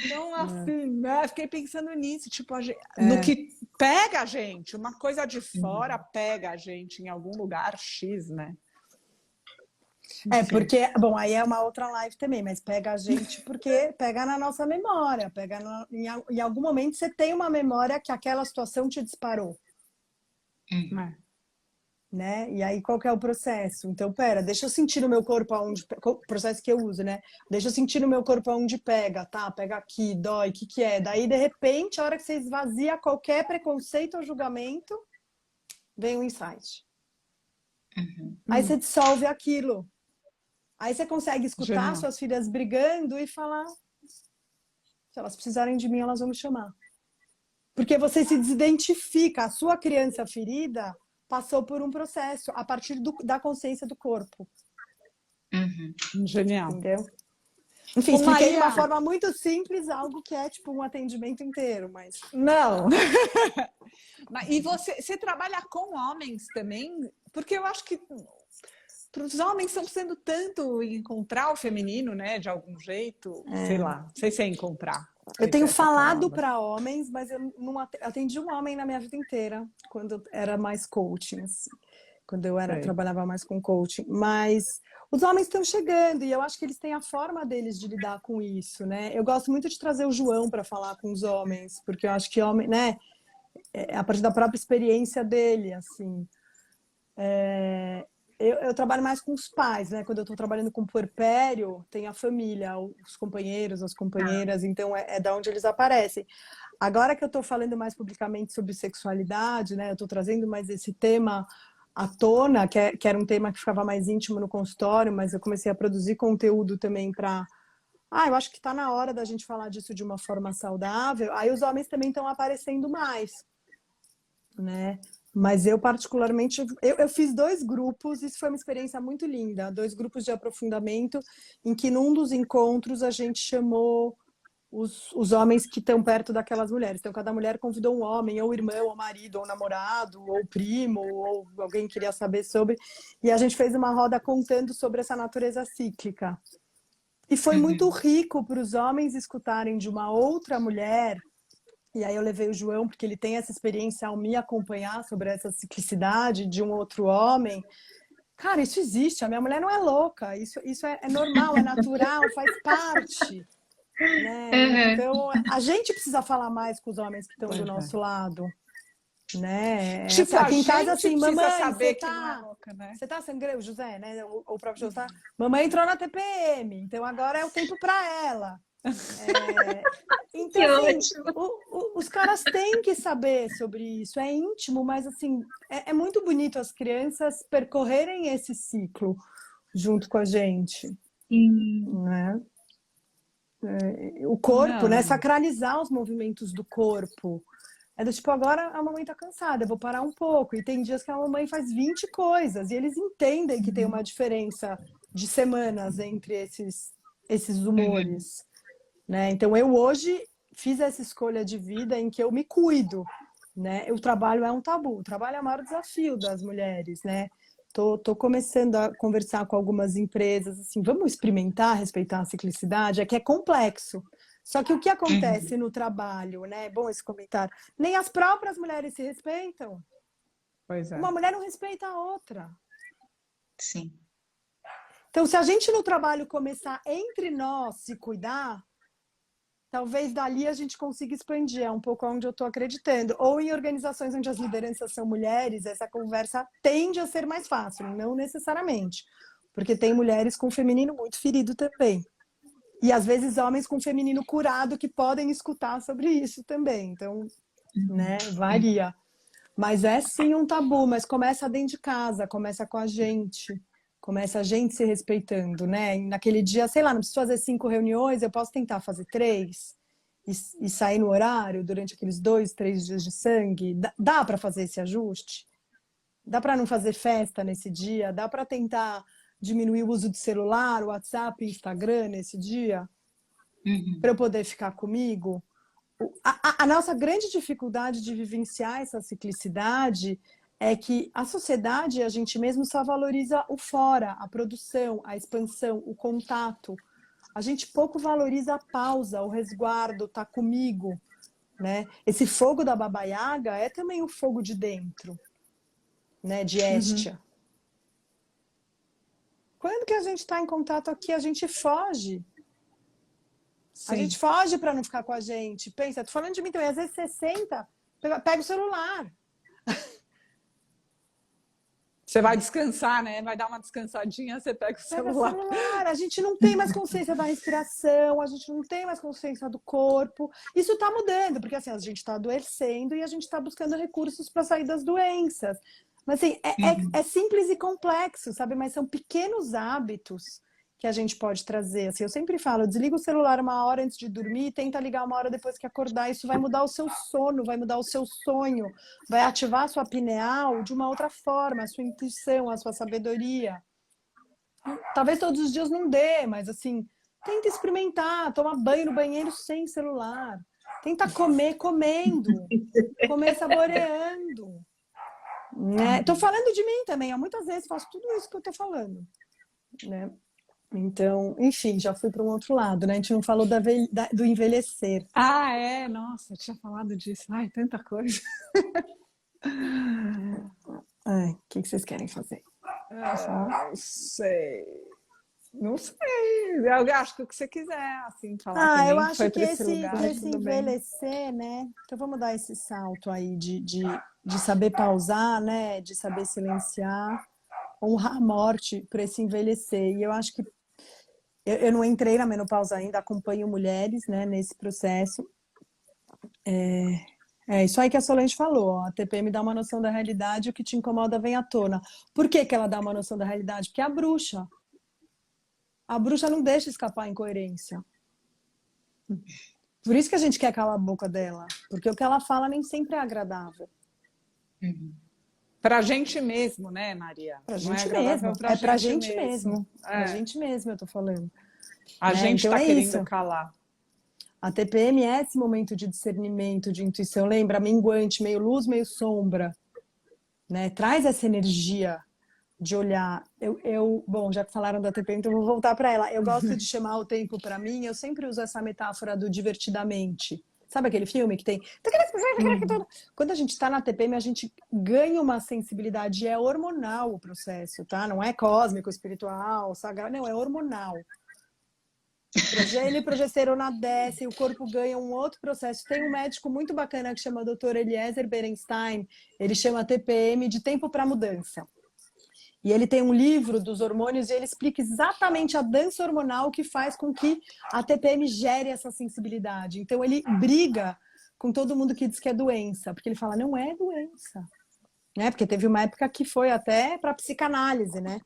Então, assim, né? Fiquei pensando nisso, tipo, no que pega a gente. Uma coisa de fora pega a gente em algum lugar X, né? Porque, bom, aí é uma outra live também, mas pega a gente porque pega na nossa memória, em algum momento você tem uma memória que aquela situação te disparou. Né? E aí qual que é o processo? Então, deixa eu sentir no meu corpo aonde, o processo que eu uso, né? Deixa eu sentir no meu corpo aonde pega, tá? Pega aqui, dói, o que é? Daí, de repente, a hora que você esvazia qualquer preconceito ou julgamento, vem um insight. Aí você dissolve aquilo. Aí você consegue escutar suas filhas brigando e falar, se elas precisarem de mim, elas vão me chamar. Porque você se desidentifica, a sua criança ferida passou por um processo a partir da consciência do corpo. Genial. Entendeu? Enfim, expliquei de uma forma muito simples algo que é tipo um atendimento inteiro, mas... Não! E você trabalha com homens também? Porque eu acho que os homens estão precisando tanto encontrar o feminino, né? De algum jeito, sei lá, não sei se é encontrar. Eu tenho falado para homens, mas eu não atendi um homem na minha vida inteira, quando eu era mais coaching, assim, quando eu trabalhava mais com coaching. Mas os homens estão chegando e eu acho que eles têm a forma deles de lidar com isso, né? Eu gosto muito de trazer o João para falar com os homens, porque eu acho que homem, né? É a partir da própria experiência dele, assim. Eu trabalho mais com os pais, né? Quando eu estou trabalhando com puerpério, tem a família, os companheiros, as companheiras, então é da onde eles aparecem. Agora que eu estou falando mais publicamente sobre sexualidade, né? Eu estou trazendo mais esse tema à tona, que era um tema que ficava mais íntimo no consultório, mas eu comecei a produzir conteúdo também para... eu acho que está na hora da gente falar disso de uma forma saudável. Aí os homens também estão aparecendo mais, né? Mas eu particularmente, eu fiz 2 grupos, isso foi uma experiência muito linda, 2 grupos de aprofundamento, em que num dos encontros a gente chamou os homens que estão perto daquelas mulheres. Então cada mulher convidou um homem, ou irmão, ou marido, ou namorado, ou primo, ou alguém que queria saber sobre, e a gente fez uma roda contando sobre essa natureza cíclica. E foi muito rico para os homens escutarem de uma outra mulher. E aí eu levei o João, porque ele tem essa experiência ao me acompanhar sobre essa ciclicidade de um outro homem. Cara, isso existe, a minha mulher não é louca, isso é normal, é natural, faz parte. Né? Então, a gente precisa falar mais com os homens que estão do nosso lado. Né? Tipo, aqui em casa, assim, mamãe, saber que não é louca, né? Você tá sangrando, José, né? O próprio José tá... Mamãe entrou na TPM, então agora é o tempo para ela. Então, Que assim, ótimo. os caras têm que saber sobre isso. É íntimo, mas assim, é muito bonito as crianças percorrerem esse ciclo junto com a gente, Sim. né? O corpo, né? Não. Sacralizar os movimentos do corpo. É do tipo, agora a mamãe tá cansada, eu vou parar um pouco. E tem dias que a mamãe faz 20 coisas. E eles entendem que tem uma diferença de semanas entre esses Uhum. humores, né? Então, eu hoje fiz essa escolha de vida em que eu me cuido, né? O trabalho é um tabu. O trabalho é o maior desafio das mulheres, né? Tô começando a conversar com algumas empresas, assim, vamos experimentar respeitar a ciclicidade? É que é complexo. Só que o que Uhum. acontece no trabalho, né? Bom esse comentário. Nem as próprias mulheres se respeitam. Pois é. Uma mulher não respeita a outra. Sim. Então, se a gente no trabalho começar entre nós se cuidar, talvez dali a gente consiga expandir, é um pouco onde eu estou acreditando. Ou em organizações onde as lideranças são mulheres, essa conversa tende a ser mais fácil, não necessariamente. Porque tem mulheres com feminino muito ferido também. E às vezes homens com feminino curado que podem escutar sobre isso também. Então, Uhum. né, varia. Mas é sim um tabu, mas começa dentro de casa, começa com a gente. Começa a gente se respeitando, né? E naquele dia, sei lá, não preciso fazer 5 reuniões, eu posso tentar fazer 3 e sair no horário durante aqueles 2, 3 dias de sangue. Dá para fazer esse ajuste? Dá para não fazer festa nesse dia? Dá para tentar diminuir o uso de celular, WhatsApp, Instagram nesse dia? Uhum. Para eu poder ficar comigo? A nossa grande dificuldade de vivenciar essa ciclicidade é que a sociedade e a gente mesmo só valoriza o fora, a produção, a expansão, o contato. A gente pouco valoriza a pausa, o resguardo, tá comigo, né? Esse fogo da Baba Yaga é também o fogo de dentro, né? De Uhum. Hestia. Quando que a gente está em contato aqui, a gente foge. A gente Sim. foge para não ficar com a gente. Pensa, tô falando de mim também. Às vezes você senta, pega o celular. Você vai descansar, né? Vai dar uma descansadinha, você pega o Pega celular. celular, a gente não tem mais consciência da respiração, a gente não tem mais consciência do corpo. Isso está mudando, porque assim, a gente está adoecendo e a gente está buscando recursos para sair das doenças. Mas assim, Uhum. é simples e complexo, sabe? Mas são pequenos hábitos que a gente pode trazer. Assim, eu sempre falo, desliga o celular 1 hora antes de dormir, tenta ligar 1 hora depois que acordar. Isso vai mudar o seu sono, vai mudar o seu sonho, vai ativar a sua pineal de uma outra forma, a sua intuição, a sua sabedoria. Talvez todos os dias não dê, mas assim, tenta experimentar, tomar banho no banheiro sem celular. Tenta comer comendo, comer saboreando. Né? Tô Uhum. falando de mim também, muitas vezes faço tudo isso que eu tô falando, né? Então, enfim, já fui para um outro lado, né? A gente não falou do envelhecer. Ah, é? Nossa, eu tinha falado disso. Ai, tanta coisa. O que vocês querem fazer? Ah, não sei. Não sei. Eu acho que o que você quiser, assim, falar Eu também, que acho foi que para esse lugar, esse tudo bem. envelhecer, né? Então vamos dar esse salto aí de saber pausar, né? De saber silenciar, honrar a morte para esse envelhecer. E eu acho que eu não entrei na menopausa ainda, acompanho mulheres, né, nesse processo. É isso aí que a Solange falou. Ó, a TPM dá uma noção da realidade, o que te incomoda vem à tona. Por que que ela dá uma noção da realidade? Porque é a bruxa. A bruxa não deixa escapar a incoerência. Por isso que a gente quer calar a boca dela, porque o que ela fala nem sempre é agradável. Uhum. Para a gente mesmo, né, Maria? Pra Não é gente agradável mesmo, para a é pra gente gente mesmo. mesmo, pra É. gente mesmo eu tô falando, A né? gente Então está é querendo isso. calar. A TPM é esse momento de discernimento, de intuição, lembra? Minguante, meio luz, meio sombra, né? Traz essa energia de olhar. Bom, já que falaram da TPM, então eu vou voltar para ela. Eu gosto de chamar o tempo para mim, eu sempre uso essa metáfora do divertidamente. Sabe aquele filme que tem. Uhum. Quando a gente está na TPM, a gente ganha uma sensibilidade, é hormonal o processo, tá? Não é cósmico, espiritual, sagrado, não, é hormonal. Estrogênio e progesterona descem, o corpo ganha um outro processo. Tem um médico muito bacana que chama Dr. Eliezer Berenstein, ele chama TPM de tempo para mudança. E ele tem um livro dos hormônios e ele explica exatamente a dança hormonal que faz com que a TPM gere essa sensibilidade. Então ele briga com todo mundo que diz que é doença, porque ele fala, não é doença. Né? Porque teve uma época que foi até para psicanálise, né?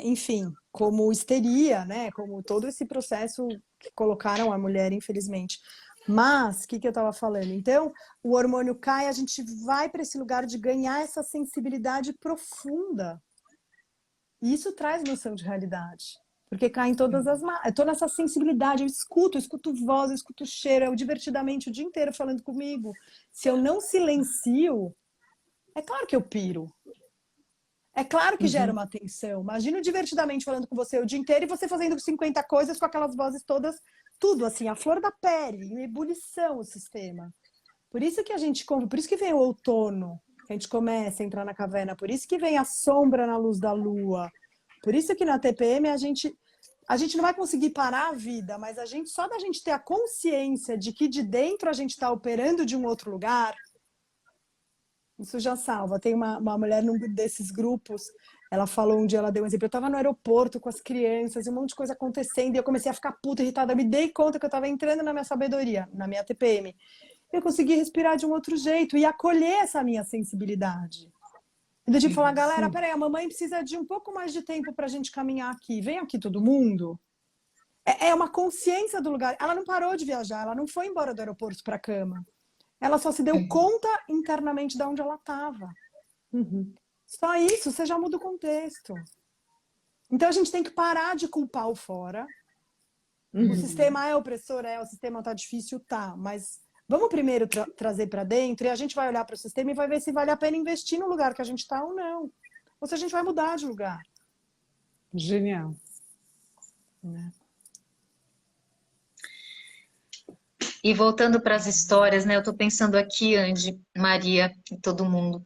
Enfim, como histeria, né? Como todo esse processo que colocaram a mulher, infelizmente. Mas, o que eu estava falando? Então, o hormônio cai, a gente vai para esse lugar de ganhar essa sensibilidade profunda. E isso traz noção de realidade. Porque cai em todas as... Eu estou nessa sensibilidade, eu escuto voz, eu escuto cheiro, eu divertidamente o dia inteiro falando comigo. Se eu não silencio, é claro que eu piro. É claro que gera uma tensão. Imagina divertidamente falando com você o dia inteiro e você fazendo 50 coisas com aquelas vozes todas, tudo assim, a flor da pele, em ebulição o sistema. Por isso que por isso que vem o outono, que a gente começa a entrar na caverna, por isso que vem a sombra na luz da lua. Por isso que na TPM a gente não vai conseguir parar a vida, mas só da gente ter a consciência de que de dentro a gente está operando de um outro lugar, isso já salva. Tem uma mulher num desses grupos, ela falou um dia, ela deu um exemplo, eu estava no aeroporto com as crianças, um monte de coisa acontecendo, e eu comecei a ficar puta, irritada, eu me dei conta que eu estava entrando na minha sabedoria, na minha TPM. Eu consegui respirar de um outro jeito e acolher essa minha sensibilidade. E do tipo, falar, galera, peraí, a mamãe precisa de um pouco mais de tempo pra gente caminhar aqui, vem aqui todo mundo. É uma consciência do lugar. Ela não parou de viajar, ela não foi embora do aeroporto pra cama. Ela só se deu conta internamente de onde ela estava. Só isso, você já muda o contexto. Então a gente tem que parar de culpar o fora. O sistema é opressor, o sistema tá difícil, tá. Mas vamos primeiro trazer para dentro e a gente vai olhar para o sistema e vai ver se vale a pena investir no lugar que a gente está ou não. Ou se a gente vai mudar de lugar. Genial. Né? E voltando para as histórias, né? Eu estou pensando aqui, Andy, Maria e todo mundo.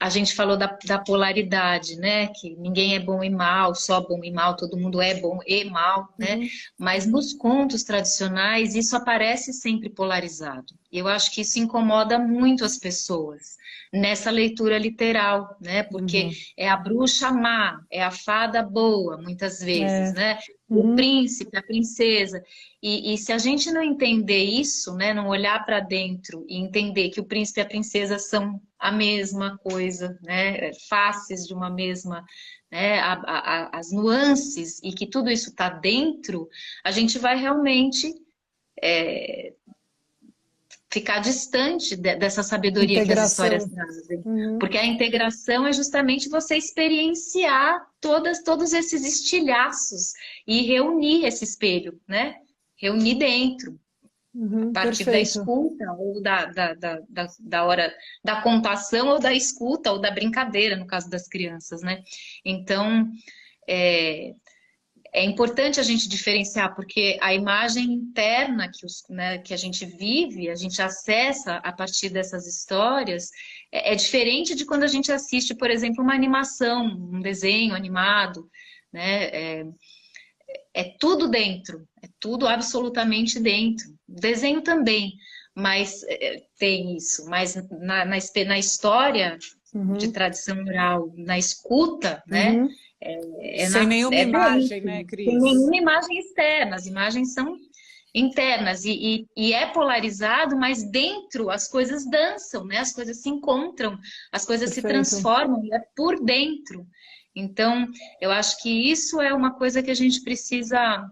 A gente falou da polaridade, né? Que ninguém é bom e mal, só bom e mal, todo mundo é bom e mal, né? Mas nos contos tradicionais isso aparece sempre polarizado. E eu acho que isso incomoda muito as pessoas nessa leitura literal, né? Porque é a bruxa má, é a fada boa, muitas vezes, né? O príncipe, a princesa. E se a gente não entender isso, né? Não olhar para dentro e entender que o príncipe e a princesa são a mesma coisa, né? Faces de uma mesma, né? As nuances e que tudo isso está dentro, a gente vai realmente ficar distante dessa sabedoria que as histórias trazem. Porque a integração é justamente você experienciar todos esses estilhaços e reunir esse espelho, né? Reunir dentro. A partir da escuta ou da hora da contação ou da escuta ou da brincadeira, no caso das crianças, né? Então, é importante a gente diferenciar, porque a imagem interna que a gente vive, a gente acessa a partir dessas histórias, é diferente de quando a gente assiste, por exemplo, uma animação, um desenho animado, né? É tudo dentro, é tudo absolutamente dentro. O desenho também, mas tem isso. Mas na história de tradição oral, na escuta, né? Sem nenhuma imagem, né, Cris? Sem nenhuma imagem externa, as imagens são internas e é polarizado, mas dentro as coisas dançam, né? As coisas se encontram, as coisas se transformam, e é por dentro. Então, eu acho que isso é uma coisa que a gente precisa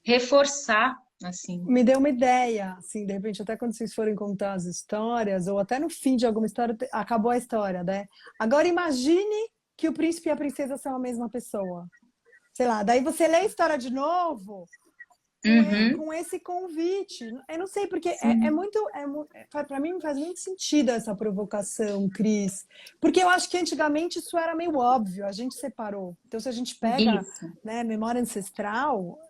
reforçar, assim. Me deu uma ideia, assim, de repente, até quando vocês forem contar as histórias, ou até no fim de alguma história, acabou a história, né? Agora imagine que o príncipe e a princesa são a mesma pessoa. Sei lá, daí você lê a história de novo com esse convite. Eu não sei, porque para mim não faz muito sentido essa provocação, Cris. Porque eu acho que antigamente isso era meio óbvio, a gente separou. Então, se a gente pega, né, memória ancestral,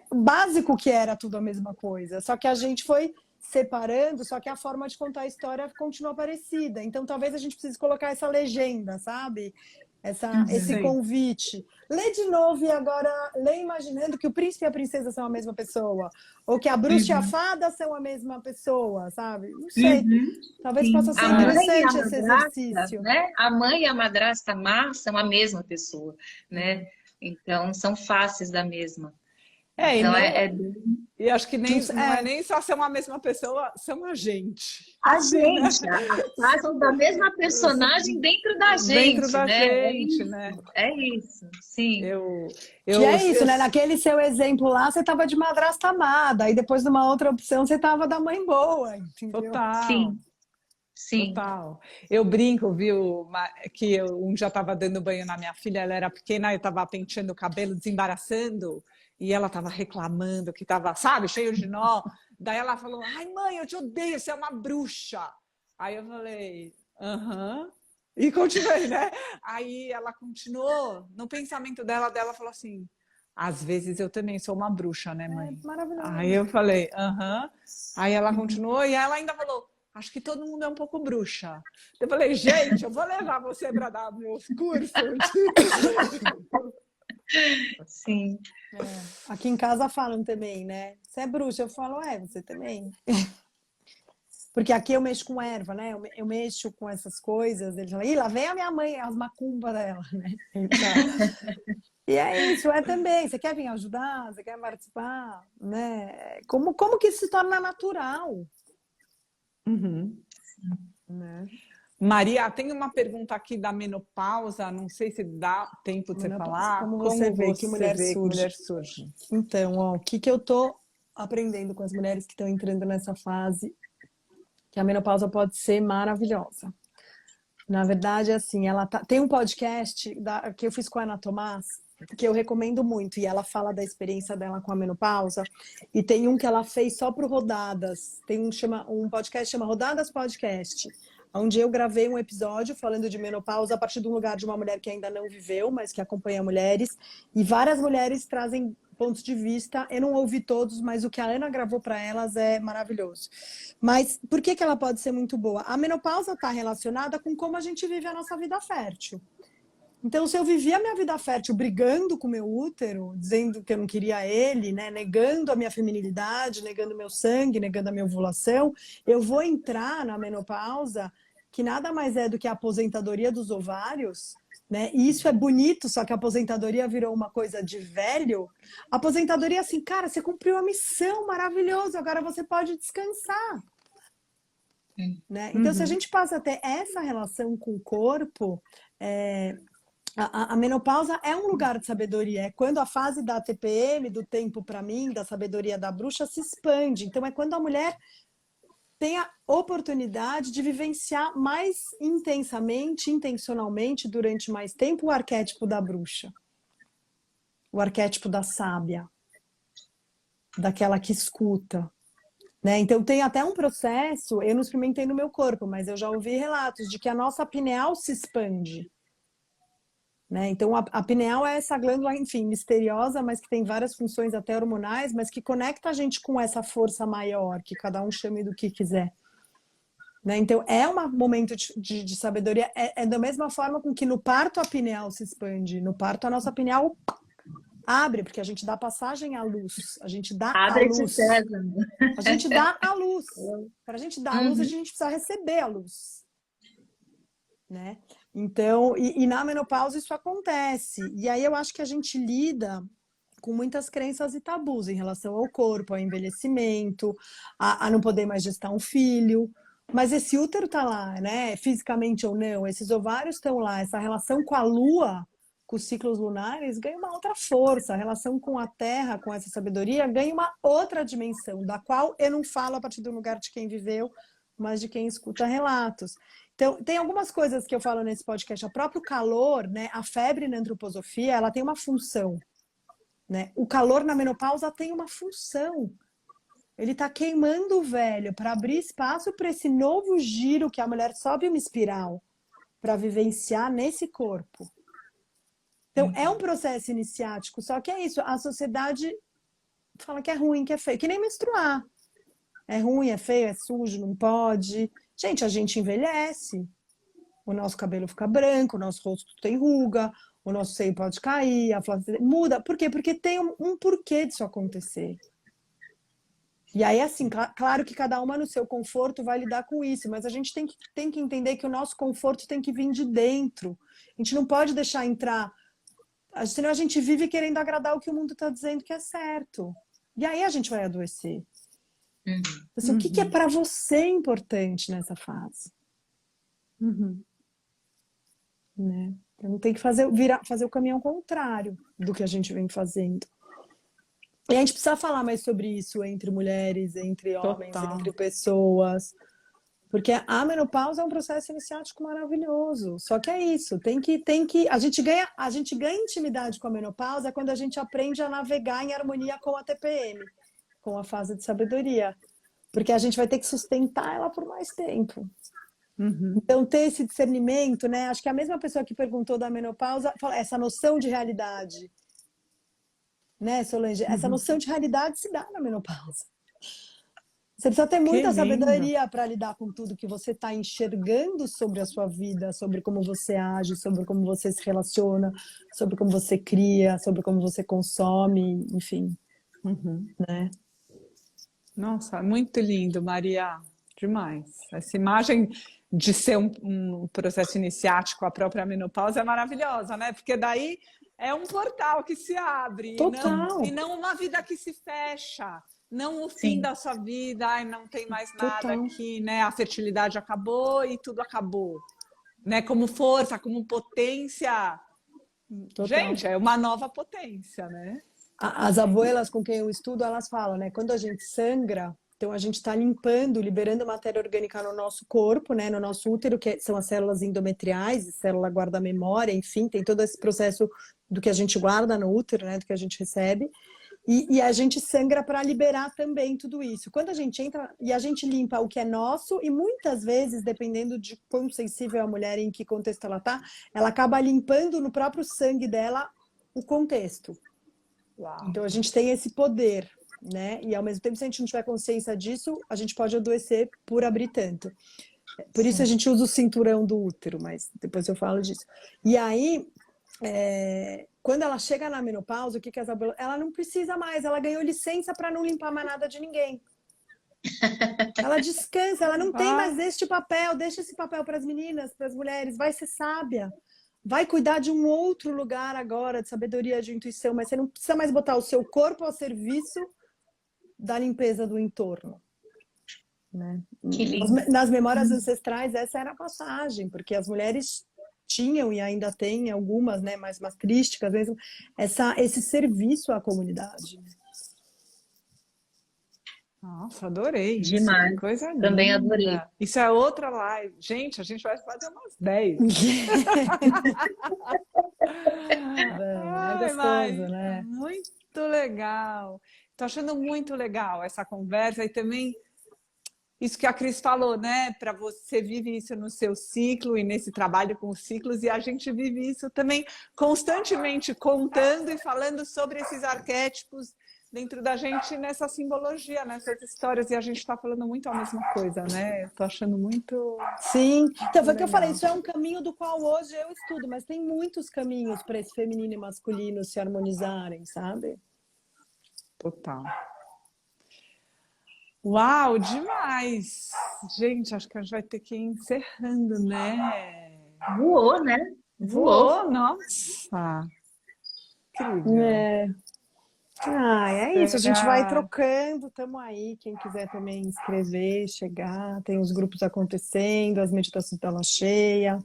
básico que era tudo a mesma coisa. Só que a gente foi separando, só que a forma de contar a história continua parecida. Então, talvez a gente precise colocar essa legenda, sabe? esse convite. Lê de novo e agora lê imaginando que o príncipe e a princesa são a mesma pessoa. Ou que a bruxa e a fada são a mesma pessoa, sabe? Não sei. Talvez possa ser interessante esse exercício. Né? A mãe e a madrasta má são a mesma pessoa, né? Então, são faces da mesma. Então, e acho que nem, não é nem só são a mesma pessoa, são a gente. A gente, passam da mesma personagem dentro da gente, dentro da né? gente, né? É isso, sim. E é isso, né? Naquele seu exemplo lá, você estava de madrasta amada, aí depois numa outra opção você estava da mãe boa, entendeu? Total. Sim. Sim. Total. Eu brinco, viu, que eu um dia estava dando banho na minha filha, ela era pequena, eu estava penteando o cabelo, desembaraçando, e ela estava reclamando que estava, sabe, cheio de nó. Daí ela falou, ai mãe, eu te odeio, você é uma bruxa. Aí eu falei, aham. E continuei, né? Aí ela continuou, no pensamento dela falou assim, às vezes eu também sou uma bruxa, né, mãe? Maravilhoso. Aí eu falei, aham. Aí ela continuou e ela ainda falou, acho que todo mundo é um pouco bruxa. Eu falei, gente, eu vou levar você para dar meus cursos. Sim. Aqui em casa falam também, né? Você é bruxa? Eu falo, você também. Porque aqui eu mexo com erva, né? Eu mexo com essas coisas. Eles falam, ih, lá vem a minha mãe, as macumbas dela, né? Então, e é isso, também. Você quer vir ajudar? Você quer participar? Né? Como que isso se torna natural? Né? Maria, tem uma pergunta aqui da menopausa, não sei se dá tempo de você falar. Como você vê que mulher surge? Então, o que eu tô aprendendo com as mulheres que estão entrando nessa fase, que a menopausa pode ser maravilhosa. Na verdade, assim, tem um podcast que eu fiz com a Ana Tomás, que eu recomendo muito, e ela fala da experiência dela com a menopausa, e tem um que ela fez só pro Rodadas, tem um podcast que chama Rodadas Podcast, onde eu gravei um episódio falando de menopausa a partir de um lugar de uma mulher que ainda não viveu, mas que acompanha mulheres, e várias mulheres trazem pontos de vista, eu não ouvi todos, mas o que a Ana gravou para elas é maravilhoso. Mas por que ela pode ser muito boa? A menopausa está relacionada com como a gente vive a nossa vida fértil. Então, se eu vivia a minha vida fértil brigando com o meu útero, dizendo que eu não queria ele, né, negando a minha feminilidade, negando o meu sangue, negando a minha ovulação, eu vou entrar na menopausa, que nada mais é do que a aposentadoria dos ovários, né? E isso é bonito, só que a aposentadoria virou uma coisa de velho. A aposentadoria é assim, cara, você cumpriu a missão, maravilhoso, agora você pode descansar. Né? Então, se a gente passa a ter essa relação com o corpo, a menopausa é um lugar de sabedoria, é quando a fase da TPM, do tempo para mim, da sabedoria da bruxa, se expande. Então, é quando a mulher tem a oportunidade de vivenciar mais intensamente, intencionalmente, durante mais tempo, o arquétipo da bruxa, o arquétipo da sábia, daquela que escuta. Né? Então, tem até um processo, eu não experimentei no meu corpo, mas eu já ouvi relatos de que a nossa pineal se expande. Né? Então, a pineal é essa glândula, enfim, misteriosa, mas que tem várias funções até hormonais, mas que conecta a gente com essa força maior, que cada um chame do que quiser. Né? Então, é um momento de sabedoria, é da mesma forma com que no parto a pineal se expande, no parto a nossa pineal abre, porque a gente dá passagem à luz, a gente dá a luz. A gente dá a luz. Para a gente dar a luz, a gente precisa receber a luz. Né? Então, e na menopausa isso acontece. E aí eu acho que a gente lida com muitas crenças e tabus em relação ao corpo, ao envelhecimento, a não poder mais gestar um filho. Mas esse útero tá lá, né? Fisicamente ou não, esses ovários estão lá, essa relação com a lua, com os ciclos lunares, ganha uma outra força. A relação com a Terra, com essa sabedoria, ganha uma outra dimensão, da qual eu não falo a partir do lugar de quem viveu, mas de quem escuta relatos. Então, tem algumas coisas que eu falo nesse podcast. O próprio calor, né? A febre na antroposofia, ela tem uma função. Né? O calor na menopausa tem uma função. Ele está queimando o velho para abrir espaço para esse novo giro que a mulher sobe uma espiral para vivenciar nesse corpo. Então, é um processo iniciático, só que é isso, a sociedade fala que é ruim, que é feio, que nem menstruar. É ruim, é feio, é sujo, não pode. Gente, a gente envelhece. o nosso cabelo fica branco, o nosso rosto tem ruga, o nosso seio pode cair, a flacidez muda. Por quê? Porque tem um porquê disso acontecer. E aí, assim, claro que cada uma no seu conforto vai lidar com isso, mas a gente tem que entender que o nosso conforto tem que vir de dentro. A gente não pode deixar entrar, senão a gente vive querendo agradar o que o mundo está dizendo que é certo. E aí a gente vai adoecer. Assim, o que é para você importante nessa fase? Né? Então tem que fazer o caminho ao contrário do que a gente vem fazendo. E a gente precisa falar mais sobre isso entre mulheres, entre homens, entre pessoas. Porque a menopausa é um processo iniciático maravilhoso. Só que é isso, a gente ganha intimidade com a menopausa quando a gente aprende a navegar em harmonia com a TPM, com a fase de sabedoria. Porque a gente vai ter que sustentar ela por mais tempo. Então, ter esse discernimento, né? Acho que a mesma pessoa que perguntou da menopausa fala essa noção de realidade. Né, Solange? Essa noção de realidade se dá na menopausa. Você precisa ter muita sabedoria para lidar com tudo que você está enxergando sobre a sua vida, sobre como você age, sobre como você se relaciona, sobre como você cria, sobre como você consome, enfim. Né? Nossa, muito lindo, Maria. Demais. Essa imagem de ser um processo iniciático, a própria menopausa, é maravilhosa, né? Porque daí é um portal que se abre e não uma vida que se fecha, não o fim da sua vida, ai, não tem mais nada aqui, né? A fertilidade acabou e tudo acabou, né? Como força, como potência. Gente, é uma nova potência, né? As abuelas com quem eu estudo, elas falam, né? Quando a gente sangra, então a gente está limpando, liberando matéria orgânica no nosso corpo, né? No nosso útero, que são as células endometriais, célula guarda-memória, enfim, tem todo esse processo do que a gente guarda no útero, né? Do que a gente recebe. E a gente sangra para liberar também tudo isso. Quando a gente entra e a gente limpa o que é nosso, e muitas vezes, dependendo de quão sensível a mulher, em que contexto ela tá, ela acaba limpando no próprio sangue dela o contexto. Uau. Então a gente tem esse poder, né? E ao mesmo tempo, se a gente não tiver consciência disso, a gente pode adoecer por abrir tanto. Por isso a gente usa o cinturão do útero, mas depois eu falo disso. E aí, quando ela chega na menopausa, o que as abuelas... Ela não precisa mais, ela ganhou licença para não limpar mais nada de ninguém. Ela descansa, ela não tem mais este papel, deixa esse papel para as meninas, para as mulheres, vai ser sábia. Vai cuidar de um outro lugar agora, de sabedoria, de intuição, mas você não precisa mais botar o seu corpo ao serviço da limpeza do entorno. Né? Que lindo. Nas memórias ancestrais, essa era a passagem, porque as mulheres tinham e ainda têm algumas, né, mais matrísticas mesmo, esse serviço à comunidade. Nossa, adorei. Demais. Isso, coisa Também linda. adorei. Isso é outra live. Gente, a gente vai fazer umas 10. É gostoso, né? Muito legal. Tô achando muito legal essa conversa e também isso que a Cris falou, né? Para você vive isso no seu ciclo e nesse trabalho com os ciclos, e a gente vive isso também constantemente contando e falando sobre esses arquétipos dentro da gente nessa simbologia, nessas histórias, e a gente está falando muito a mesma coisa, né? Eu tô achando muito... Sim, então foi o que eu falei, isso é um caminho do qual hoje eu estudo, mas tem muitos caminhos para esse feminino e masculino se harmonizarem, sabe? Total. Uau, demais! Gente, acho que a gente vai ter que ir encerrando, né? Voou, né? Voou, nossa! Incrível. É isso, a gente vai trocando, estamos aí, quem quiser também escrever, chegar, tem os grupos acontecendo, as meditações da lua cheia.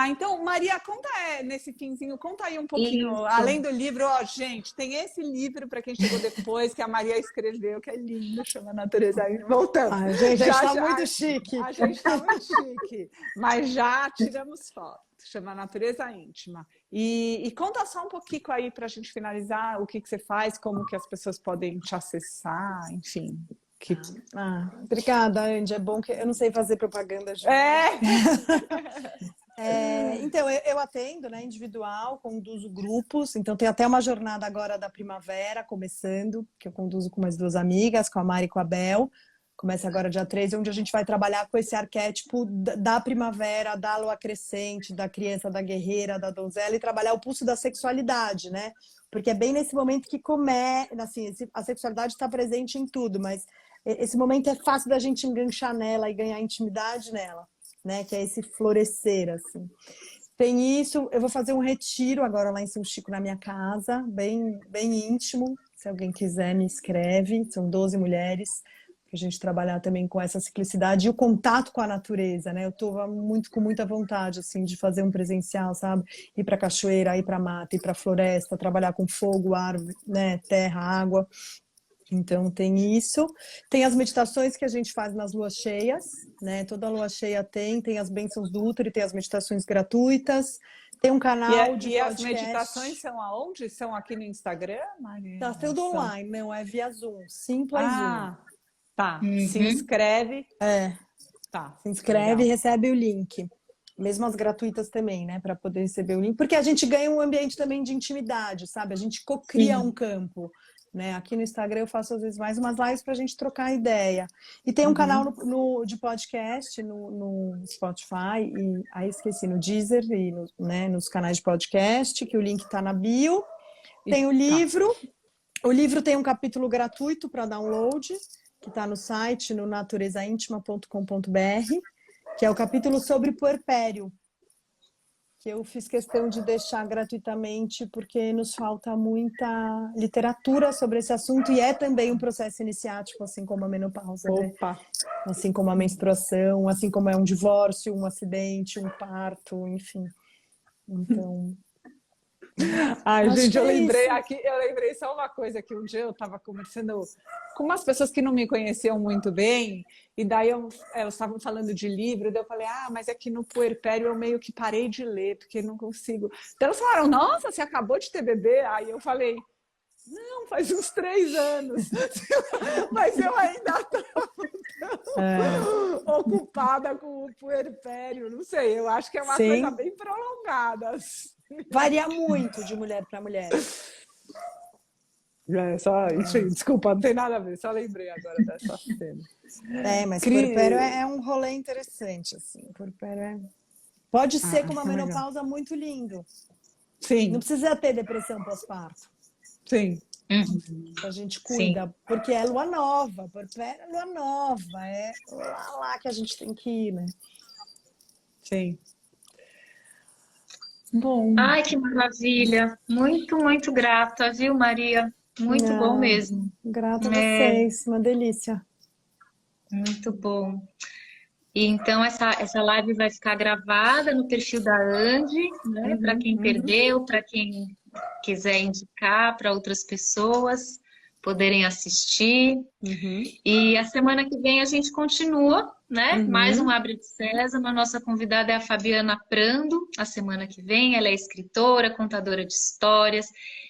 Então, Maria, conta nesse finzinho, conta aí um pouquinho, Isso. além do livro, gente, tem esse livro para quem chegou depois, que a Maria escreveu, que é lindo, chama Natureza Íntima. Voltamos. Gente, a gente está muito chique. A gente está muito chique, mas já tiramos foto, chama Natureza Íntima. E conta só um pouquinho aí para a gente finalizar, o que você faz, como que as pessoas podem te acessar, enfim. Obrigada, Andy, é bom que eu não sei fazer propaganda. Então, eu atendo, né, individual, conduzo grupos, então tem até uma jornada agora da primavera começando, que eu conduzo com mais 2 amigas, com a Mari e com a Bel, começa agora dia 13, onde a gente vai trabalhar com esse arquétipo da primavera, da lua crescente, da criança, da guerreira, da donzela, e trabalhar o pulso da sexualidade, né? Porque é bem nesse momento que assim, a sexualidade está presente em tudo, mas esse momento é fácil da gente enganchar nela e ganhar intimidade nela, né? Que é esse florescer, assim. Tem isso, eu vou fazer um retiro agora lá em São Chico, na minha casa, bem, bem íntimo. Se alguém quiser, me escreve. São 12 mulheres, para a gente trabalhar também com essa ciclicidade e o contato com a natureza, né? Eu estou com muita vontade, assim, de fazer um presencial, sabe? Ir para cachoeira, ir para mata, ir para floresta, trabalhar com fogo, árvore, né? Terra, água. Então tem isso, tem as meditações que a gente faz nas luas cheias, né? Toda lua cheia tem as bênçãos do útero, tem as meditações gratuitas, tem um canal de podcast. E as meditações são aonde? São aqui no Instagram, Maria? Tá tudo online, não, é via Zoom, simples Zoom. Tá, se inscreve. Tá, se inscreve e recebe o link. Mesmo as gratuitas também, né? Para poder receber o link, porque a gente ganha um ambiente também de intimidade, sabe? A gente cocria um campo. Né? Aqui no Instagram eu faço às vezes mais umas lives para a gente trocar ideia. E tem um canal de podcast no Spotify, e aí esqueci, no Deezer e né, nos canais de podcast, que o link está na bio. Tem o livro. O livro tem um capítulo gratuito para download, que está no site, no naturezaintima.com.br, que é o capítulo sobre puerpério, que eu fiz questão de deixar gratuitamente, porque nos falta muita literatura sobre esse assunto, e é também um processo iniciático, assim como a menopausa, né? Assim como a menstruação, assim como é um divórcio, um acidente, um parto, enfim. Então... Ai, gente, eu lembrei só uma coisa, que um dia eu estava conversando com umas pessoas que não me conheciam muito bem, e daí elas estavam falando de livro, e daí eu falei, mas é que no puerpério eu meio que parei de ler, porque não consigo. Então elas falaram, nossa, você acabou de ter bebê? Aí eu falei, não, faz uns 3 anos, mas eu ainda estava ocupada com o puerpério, não sei, eu acho que é uma coisa bem prolongada. Varia muito de mulher para mulher. Desculpa, não tem nada a ver, só lembrei agora dessa cena. Mas puerpério é um rolê interessante, assim. Puerpério pode ser com uma menopausa muito lindo. Sim. Não precisa ter depressão pós-parto. Sim. A gente cuida, porque é lua nova, puerpério é lua nova, é lá que a gente tem que ir, né? Sim. Bom. Ai, que maravilha! Muito, muito grata, viu, Maria? Muito bom mesmo. Grata a vocês, uma delícia. Muito bom. E então essa live vai ficar gravada no perfil da Andy, né? Para quem perdeu, para quem quiser indicar para outras pessoas poderem assistir. E a semana que vem a gente continua, né? Mais um Abre de Sésamo. A nossa convidada é a Fabiana Prando. A semana que vem ela é escritora, contadora de histórias,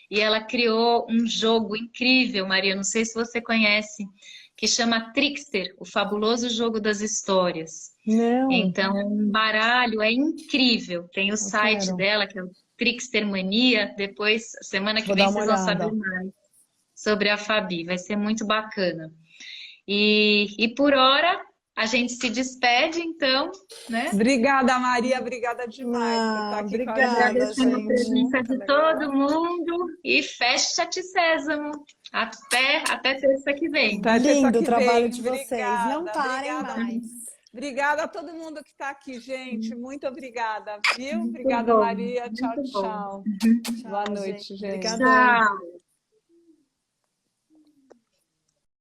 e ela criou um jogo incrível, Maria, não sei se você conhece, que chama Trickster, o fabuloso jogo das histórias. Não. Então, um baralho é incrível. Tem o site dela, que é o Trickster Mania. Depois, semana que vem, vocês vão saber mais sobre a Fabi. Vai ser muito bacana. E por hora, a gente se despede, então, né? Obrigada, Maria. Obrigada demais por estar aqui com a gente. Agradecendo a presença de todo mundo. E fecha-te, Sésamo. Até terça que vem. Lindo o trabalho de vocês. Não parem mais. Obrigada a todo mundo que está aqui, gente. Muito obrigada, viu? Obrigada, Maria. Tchau, tchau. Boa noite, gente. Obrigada. Tchau.